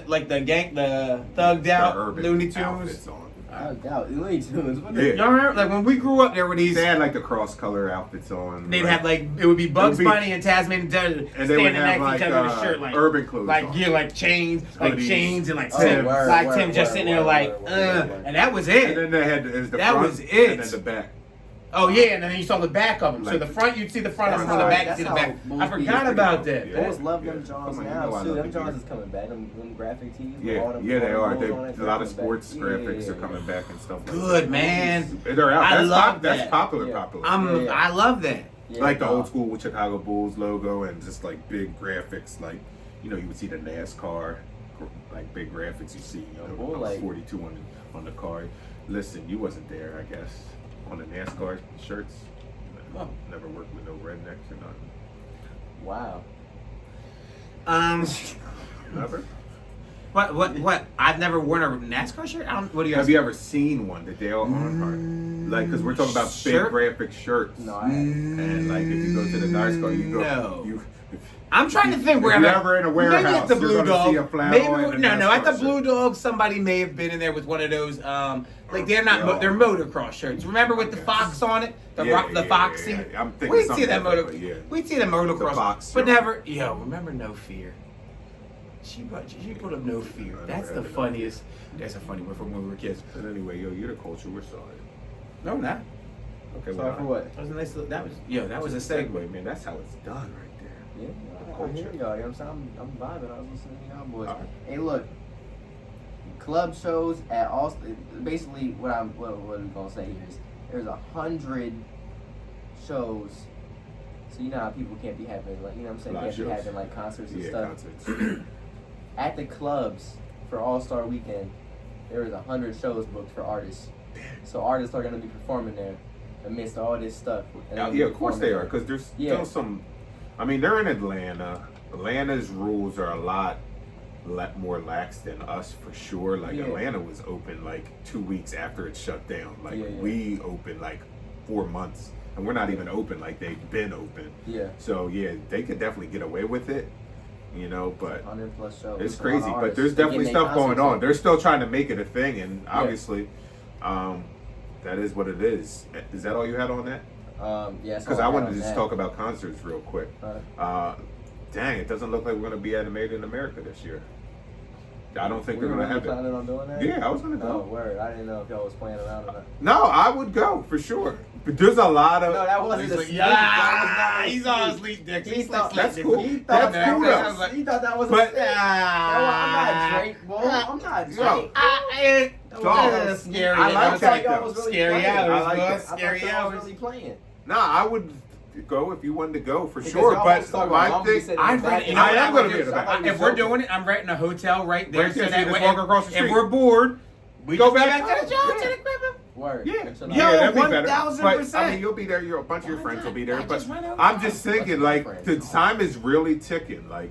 thugged out
urban
Looney Tunes?
outfits on.
I doubt Looney Tunes. What
Yeah.
Y'all remember, like when we grew up, there were these.
They had like the cross-color outfits on.
They'd
like,
have like it would be Bugs
It would be-
Bunny and Tasmanian Devil
And they would
standing
have,
next to each
like,
other with a shirt like
urban clothes
like
on.
yeah, like chains, like
Hoodies.
chains and like
Oh,
Tim,
word,
like
word,
Tim just
word,
sitting there
word,
like
word,
and that was
And
it.
then they had the
That
front,
was it.
and then the back.
Oh yeah, and then you saw the back of them. So
Like-
the front, you'd see the front of them,
That's
and the
how-
back, you'd see the
that's
back.
how
I forgot about that.
Yeah.
Boys love them
Yeah.
Johns
Come on, you
now
know I
too.
love
Them
the
Johns
gear.
is coming back. Them graphic tees.
Yeah,
all them
yeah, they are.
logos on it,
A lot of
they're
sports
coming back.
graphics are coming back and stuff like that.
Good man.
They're out.
I
That's
love
that's
that.
popular.
Yeah.
Popular.
I love that.
Yeah,
Like the
no.
old school Chicago Bulls logo and just like big graphics, like you would see the NASCAR, like big graphics. You see,
Bull, like-
42 on the car. Listen, you wasn't there, I guess, on the NASCAR shirts.
Oh.
Never worked with no rednecks or nothing.
Wow.
Never.
What? I've never worn a NASCAR shirt. What do you?
Have you ever seen one that Dale Earnhardt? Like, because we're talking about
Shirt?
big graphic shirts.
No, I haven't.
And like, if you go to the NASCAR, you go.
No. I'm trying to think where
If you're ever in a warehouse,
maybe at the
you're
Blue
gonna
Dog.
see a flannel
Maybe
and a
no. At the
NASCAR
Blue
shirt.
Dog, somebody may have been in there with one of those. Like they're not. They're motocross shirts. Remember with the fox on it, the Foxy.
Yeah. I'm thinking
We'd see
something
that
different, but yeah.
We'd see the motocross,
The Fox,
but
yeah.
never. Yo, remember No Fear? She put up No Fear. That's the funniest. That's a funny one from when we were kids.
But anyway, yo, you're the culture. We're sorry.
No, not.
Okay,
Sorry for what?
That was a nice. That was a segue.
man. That's how it's done right there.
Yeah, I
culture.
hear y'all. You know what I'm saying? I'm vibing. I was listening to y'all boys.
All right.
Hey, look. Club shows at all. Basically, what we're gonna say here is there's 100 shows. So you know how people can't be having like what I'm saying,
Live
can't be
shows.
having like concerts and
Yeah,
stuff.
concerts.
At the clubs for All-Star Weekend, there is 100 shows booked for artists. So artists are gonna be performing there amidst all this stuff. And they're gonna
Yeah,
be
of course they are, because there's
Yeah.
still some. I mean, they're in Atlanta. Atlanta's rules are a lot more lax than us for sure. Like
Yeah.
Atlanta was open like 2 weeks after it shut down. Like
Yeah, yeah.
we opened like 4 months, and we're not even open. Like they've been open.
Yeah.
So yeah, they could definitely get away with it, but
100 plus shows.
it's
a lot of
crazy. But
artists.
there's
They
definitely
getting their
stuff going
concerts
on.
in.
They're still trying to make it a thing, and obviously, that is what it is. Is that all you had on that?
Yeah.
Because I wanted to just talk about concerts real quick.
Alright.
Dang, it doesn't look like we're going to be at Made in America this year. I don't think
We
they're going to
were
have it.
planning on doing that?
Yeah, I was going to
Oh,
go.
word. I didn't know if y'all was playing around or not.
No, I would go for sure. But there's a lot of.
No, that wasn't
He's
the
like,
sleep.
yeah,
That was
he's
not
on
the
sleep, Dick.
He thought
That's
Dick.
cool.
He
That's
thought
cool,
that
though.
he thought that was
But-
I'm not Drake, boy. I'm not Drake.
Dog.
Scary.
I like
thought
that,
y'all
though.
was really
Scary
playing.
hours,
I like
boy.
that.
I thought
Scary
y'all was
hours.
really playing.
Nah, I would go if you wanted to go for
Because
sure.
y'all
But
was talking about
my
I'm gonna be
thing.
sitting in
I'd
the back
rent, you
and
know
I
what
am
I
gonna
would
be
do?
in the back.
If we're doing it, I'm renting a hotel right there.
Right there,
So
so you
that
just
way,
walk across the
if
street.
we're bored, we
Go
just
back
go back to the
home.
job, to the crib.
Word.
Yeah,
Chill
Yo,
out.
that'd be better.
1000%.
But I mean, you'll be there. A bunch of your
Why
friends will
not?
be there.
I
But
just went out.
I'm just thinking,
Bunch of
like,
friends.
the time is really ticking. Like,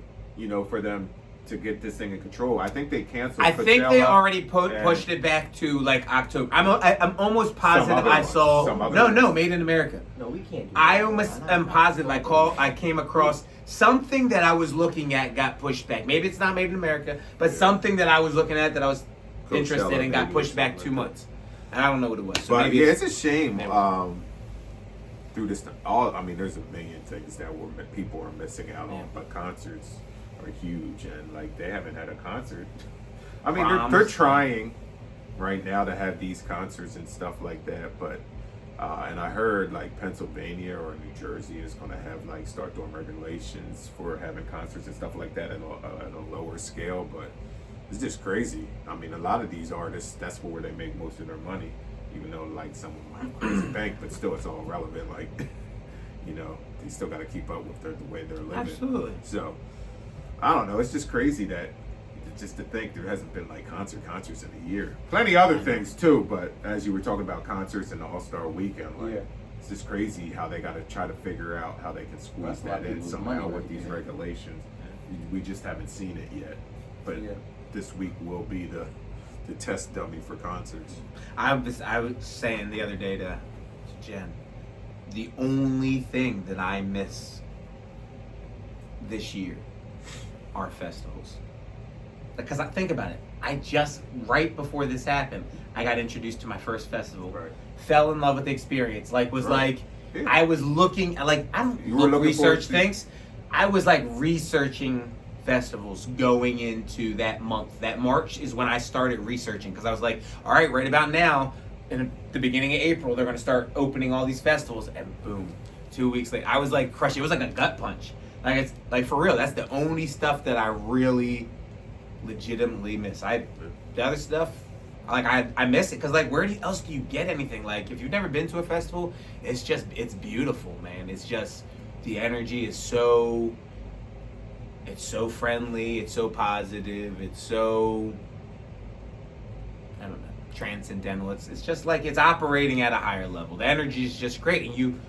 for them to get this thing in control. I think they canceled.
I think they
Coachella
already
and
pushed it back to like October. I'm almost positive
other
I
ones.
saw.
Some other
No,
ones.
no, Made in America.
No, we can't do
I
that.
almost am positive I came across something that I was looking at got pushed back. Maybe it's not Made in America, but something that I was looking at that I was
Coachella,
interested in got
maybe,
pushed back
something
2
like
months. And I don't know what it was. So
But
maybe
yeah, it's a shame.
maybe.
Through this, there's a million things that people are missing out on, but concerts are huge, and like they haven't had a concert. I mean, they're trying right now to have these concerts and stuff like that, but and I heard like Pennsylvania or New Jersey is going to have like start doing regulations for having concerts and stuff like that at a lower scale, but it's just crazy. I mean, a lot of these artists, that's where they make most of their money. Even though like some of them have crazy bank, but still it's all relevant. Like, you know, they still got to keep up with the way they're living.
Absolutely.
So, I don't know. It's just crazy that just to think there hasn't been like concerts in a year. Plenty other things too, but as you were talking about concerts and the All-Star Weekend, like it's just crazy how they got to try to figure out how they can squeeze that in somehow with these regulations. We just haven't seen it yet, but this week will be the test dummy for concerts.
I was saying the other day to Jen, the only thing that I miss this year are festivals. Because I think about it, I just right before this happened, I got introduced to my first festival.
Right.
Fell in love with the experience. Like was like I was looking like I don't research things. I was like researching festivals going into that month. That March is when I started researching because I was like, all right, right about now, in the beginning of April, they're going to start opening all these festivals, and boom, 2 weeks later, I was like crushed. It was like a gut punch. Like it's like for real. That's the only stuff that I really, legitimately miss. The other stuff, like I miss it because like where else do you get anything? Like if you've never been to a festival, it's beautiful, man. It's just the energy is so. It's so friendly, it's so positive, it's so, I don't know, transcendental. It's just like it's operating at a higher level. The energy is just great. And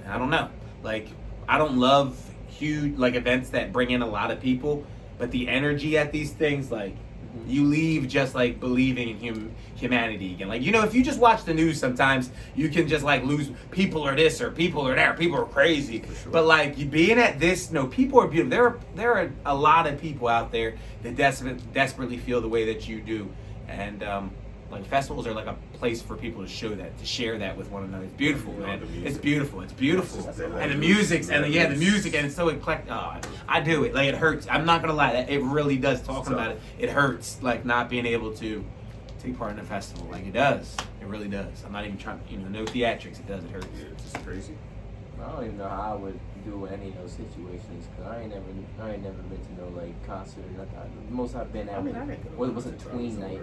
I don't know, like I don't love huge like events that bring in a lot of people, but the energy at these things, like you leave just like believing in humanity again. Like, you know, if you just watch the news sometimes you can just like lose people are this or people are that, people are crazy. Sure. But like you being at this, no, people are beautiful. There are a lot of people out there that desperately feel the way that you do. And like festivals are like a place for people to share that with one another. It's beautiful, man. It's beautiful. And the music's and the music and it's so eclectic. Oh, I do it. Like it hurts. I'm not gonna lie. It really does. Talking about it, it hurts. Like not being able to take part in a festival. Like it does. It really does. I'm not even trying. No theatrics. It does. It hurts.
Yeah, it's just crazy.
I don't even know how I would do any of those situations because I ain't never been to no like concert or nothing. The most I've been at was a tween night.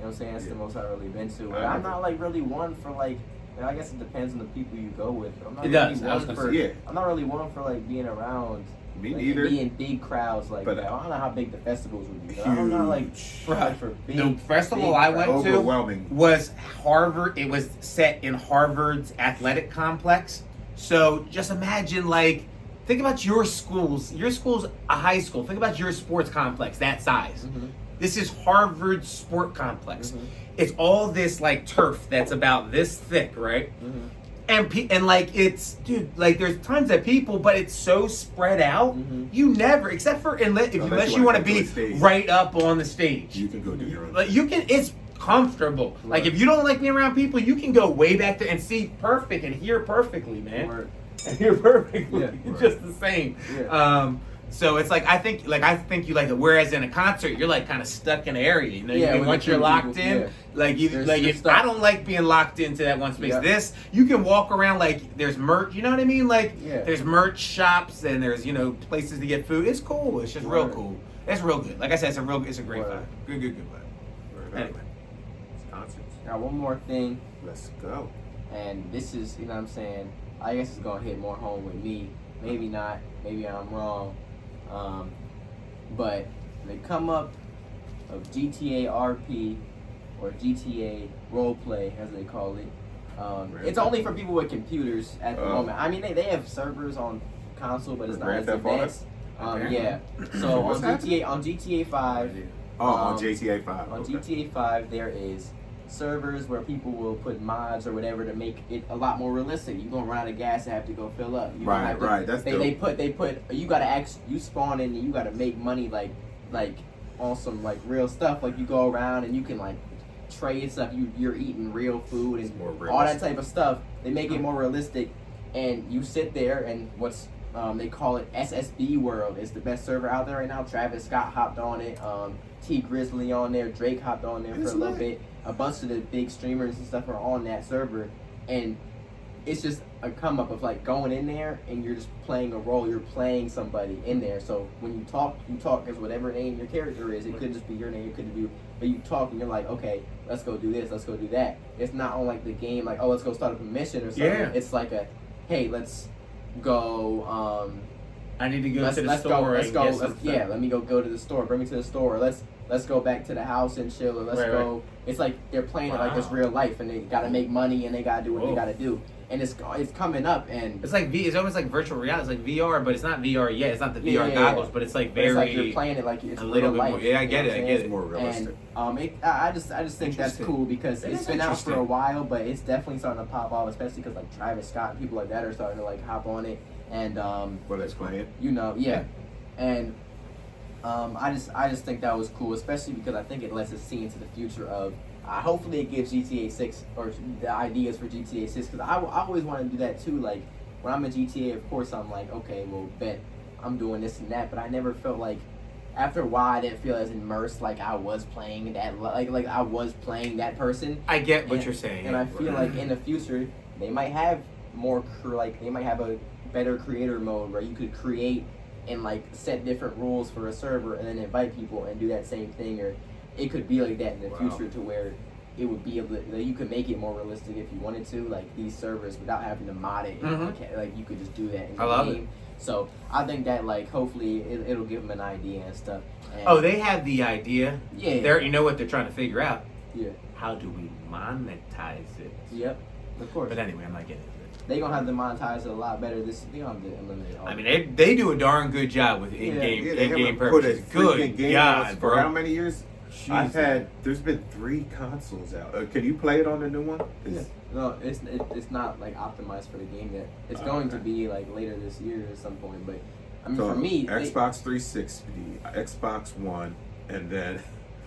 You know what I'm saying? That's the most I've really been to. But I'm not like really one for like. I guess it depends on the people you go with. I'm not I'm not really one for like being around.
Me
like,
neither.
Be in big crowds like that. I don't know how big the festivals would be. But I'm not like for big.
The festival I went to was Harvard. It was set in Harvard's athletic complex. So just imagine like. Think about your schools. Your school's a high school. Think about your sports complex that size. Mm-hmm. This is Harvard's sport complex. Mm-hmm. It's all this like turf that's about this thick, right? Mm-hmm. And like it's, dude, like there's tons of people, but it's so spread out. Mm-hmm. You never, except for unless you want to be right up on the stage.
You can go do your own.
Like you can, it's comfortable. Right. Like if you don't like being around people, you can go way back there and see perfect and hear perfectly, man. Right. And hear perfectly, just the same. Yeah. So it's like I think you like it. Whereas in a concert, you're like kind of stuck in an area. You know, once you're locked in, I don't like being locked into that one space. Yeah. This you can walk around like there's merch. You know what I mean? Like there's merch shops and there's places to get food. It's cool. It's just real cool. It's real good. Like I said, it's a great vibe. Good vibe. Anyway,
it's concerts.
Now one more thing.
Let's go.
And this is what I'm saying. I guess it's gonna hit more home with me. Maybe not. Maybe I'm wrong. But they come up of GTA RP or GTA roleplay, as they call it. It's only for people with computers at the moment. I mean, they have servers on console, but it's not as advanced.
Okay.
Yeah. So
What's
on GTA 5.
On GTA 5.
On
okay.
GTA 5, there is servers where people will put mods or whatever to make it a lot more realistic. You're gonna run out of gas and have to go fill up.
Right. That's
they put you gotta you spawn in and you gotta make money like on some like real stuff. Like you go around and you can like trade stuff. You're eating real food and
more
all that
realistic.
type of stuff. They make it more realistic, and you sit there and they call it SSB World. It's the best server out there right now. Travis Scott hopped on it. T Grizzly on there. Drake hopped on there for a little bit. A bunch of the big streamers and stuff are on that server, and it's just a come up of like going in there and you're just playing a role. You're playing somebody in there. So when you talk as whatever name your character is. It could just be your name. It could be, but you talk and you're like, okay, let's go do this. Let's go do that. It's not on like the game like, oh, let's go start up a mission or something.
Yeah.
It's like hey, let's go.
I need to go to the
let's
store.
Let me go to the store. Bring me to the store. Let's go back to the house and chill. Or let's go. Right. It's like they're playing it like it's real life, and they gotta make money and they gotta do what they gotta do. And it's coming up, and
it's like it's almost like virtual reality. It's like VR, but it's not VR yet. It's not the VR goggles, but it's like very.
It's like you're playing it like it's
a little
real
bit
life.
more. Yeah, I get it.
It's more realistic.
And I just think that's cool because it's been out for a while, but it's definitely starting to pop off, especially because like Travis Scott and people like that are starting to like hop on it. And
well, let's play it.
Yeah. And I just think that was cool, especially because I think it lets us see into the future of. Hopefully it gives GTA 6 or the ideas for GTA 6 because I always want to do that too. Like when I'm in GTA, of course I'm like, okay, well, bet I'm doing this and that, but I never felt like after a while I didn't feel as immersed like I was playing that like I was playing that person.
I get what you're saying,
and I feel like in the future they might have they might have a better creator mode where you could create and like set different rules for a server and then invite people and do that same thing, or it could be like that in the future to where it would be able to, you could make it more realistic if you wanted to, like these servers without having to mod it. Like you could just do that in the game. So I think that like hopefully it'll give them an idea and stuff. And
they have the idea.
Yeah.
You know what they're trying to figure out.
Yeah.
How do we monetize it?
Yep. Of course.
But anyway, I'm not getting into it.
They're gonna have to monetize it a lot better. They gonna have to eliminate all.
I mean, they do a darn good job with in-game purchases. Good God,
for
bro.
how many years? There's been 3 consoles out. Can you play it on the new one?
Yeah. No, it's not like optimized for the game yet. It's going to be like later this year at some point. But I mean, for me,
Xbox 360, Xbox One, and then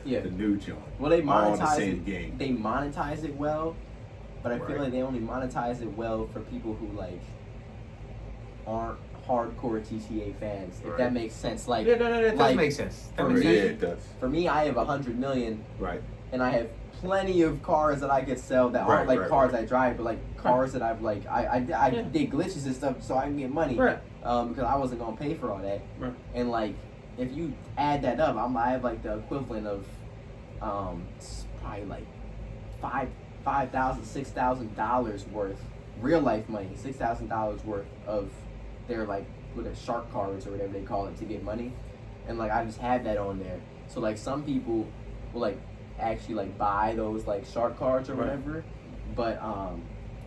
the new joint.
Well, they
all
monetize
the same
it.
game.
They monetize it well, but I feel like they only monetize it well for people who like aren't hardcore GTA fans, if that makes sense. Like,
it does make sense.
It does.
For me, I have 100 million,
right,
and I have plenty of cars that I could sell that aren't like cars I drive, but like cars that I've like I did glitches and stuff so I can get money, because I wasn't gonna pay for all that, and like if you add that up, I have like the equivalent of probably like $5,000, $6,000 worth real life money, $6,000 worth of their like shark cards or whatever they call it to get money, and like I just had that on there. So like some people will like actually like buy those like shark cards or whatever, but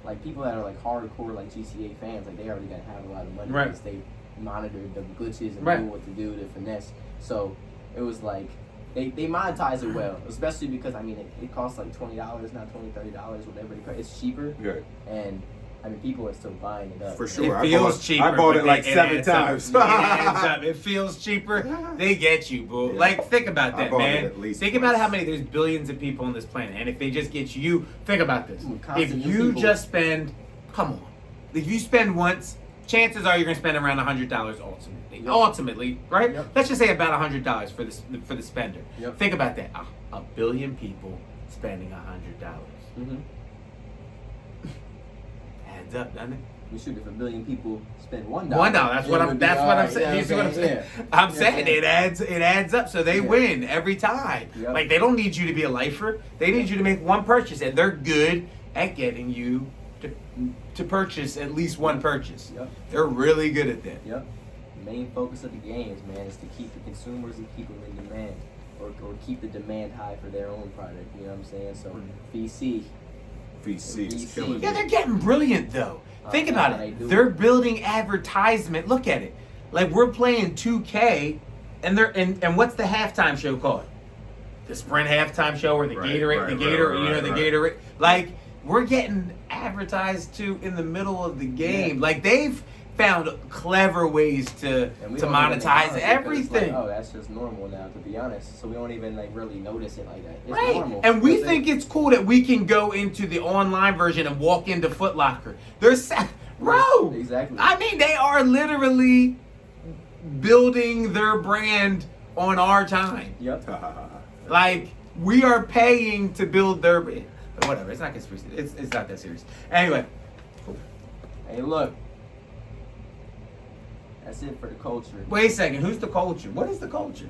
like people that are like hardcore like GTA fans, like they already gonna have a lot of money because they monitored the glitches and knew what to do to finesse. So it was like they monetize it well, especially because I mean it costs like $20, not $20, $30, whatever. It's cheaper, and I mean, people are still buying it up.
For sure.
It feels cheaper.
I bought it like 7 times.
It adds up. It feels cheaper. They get you, boo.
Yeah.
Like, think about that, man. Think about how many, there's billions of people on this planet. And if they just get you, think about this. If you just spend, come on. If you spend once, chances are you're going to spend around $100 ultimately. Yep. Ultimately, right? Yep. Let's just say about $100 for the spender. Yep. Think about that. A billion people spending $100.
Mm-hmm.
Adds up, doesn't it?
You shoot, if a billion people spend $1.
That's what I'm saying. You see what I'm saying? I'm saying it adds up, so they win every time. Yep. Like they don't need you to be a lifer. They need you to make one purchase, and they're good at getting you to purchase at least one purchase. Yep. They're really good at that.
Yep. The main focus of the games, man, is to keep the consumers and keep them in demand, or keep the demand high for their own product. You know what I'm saying? So VC is killing it.
Yeah, they're getting brilliant though. Think about it. They're building advertisement. Look at it. Like we're playing 2K, and what's the halftime show called? The Sprint halftime show or the Gatorade. Like we're getting advertised to in the middle of the game. Like they've found clever ways to monetize everything.
Like, oh, that's just normal now, to be honest. So we don't even like really notice it like that. It's
right.
normal.
And we think it's cool that we can go into the online version and walk into Foot Locker. Bro.
Exactly.
I mean, they are literally building their brand on our time.
Yep.
Like we are paying to build their brand. But whatever. It's not conspiracy. It's not that serious. Anyway. Cool.
Hey, look. That's it for the culture.
Wait a second. Who's the culture? What is the culture?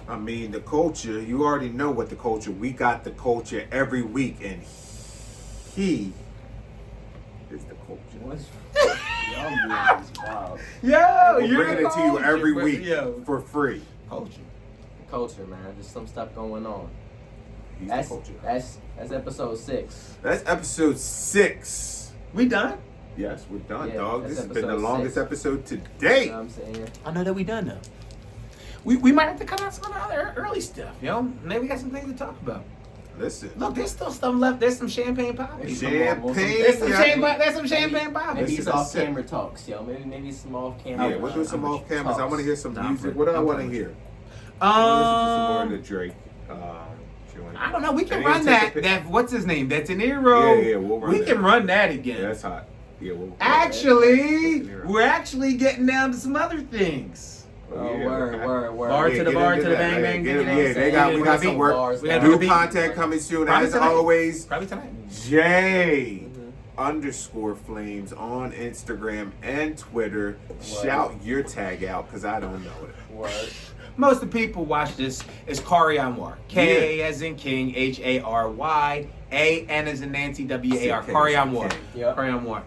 I mean, the culture, you already know what the culture, we got the culture every week, and he is the culture.
What's y'all boys is wild.
Yo,
We're
you're
bringing
the
it to you
culture,
every
bro.
week
Yo.
for free.
Culture.
The culture, man. There's some stuff going on.
He's
That's
the culture.
that's episode 6.
That's episode 6.
We done?
Yes, we're done,
Yeah,
dog.
that's
This has been the
episode
longest
6.
episode to
You know
date.
what I'm saying?
I know that we done though. We might have to cut out some of the other early stuff, yo. Maybe we got some things to talk about.
Listen.
Look, there's still stuff left. There's some champagne poppies.
Champagne.
There's some
yeah.
champagne poppies.
Maybe
This
it's
is
off
sick.
camera talks, yo. Maybe some off camera.
Yeah, we'll do some off cameras. I want to hear some
Nah,
music.
I'm
What do I
with-
want to
I'm
hear? I want to listen to some more of the
Um,
Drake.
I don't know. We can
Can
run
you
that.
take a pic-
That what's his name? That's an Nero.
Yeah, we'll run
We
that.
can run that
Yeah,
again.
that's hot. Yeah, we'll.
Actually,
That's an
we're actually getting down to some other things.
Oh,
yeah,
word,
okay.
word.
Bar to the
get
bar
into
to the
that.
bang bang.
Get
you
it-
know what I'm
yeah,
saying?
we got some
Beat.
work.
Bars,
We gotta
man.
do
New
the beat.
content coming soon.
Probably
As
tonight.
always,
Probably tonight.
J _ Flames on Instagram and Twitter. Shout your tag out because I don't know it.
Word.
Most of the people watch this as Kari Anwar. K as in King, H-A-R-Y, A-N as in Nancy, W-A-R.
King.
Kari Anwar.
King.
Yep.
Kari Anwar.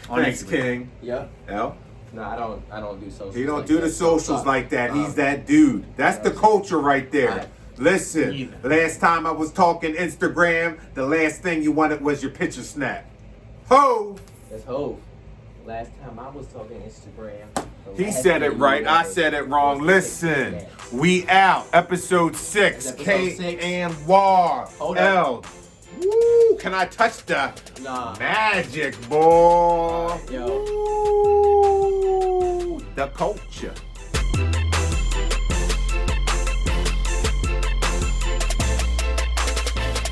On
Thanks,
Instagram.
King.
Yep.
L.
No, I don't do socials.
He don't
like
do the
that.
socials like that. He's that dude. That's the culture right there.
Right.
Listen,
Either.
last time I was talking Instagram, the last thing you wanted was your picture snap. Ho!
That's Hov. Last time I was talking Instagram. the
He
last
said
thing
it
you
right. I
wanted
said it wrong.
was the
Listen,
picture snap.
we out. Episode 6.
That's
K
episode 6.
and War.
Hold
L. Woo! Can I touch the
Nah.
magic, boy?
Yo.
Woo! The culture.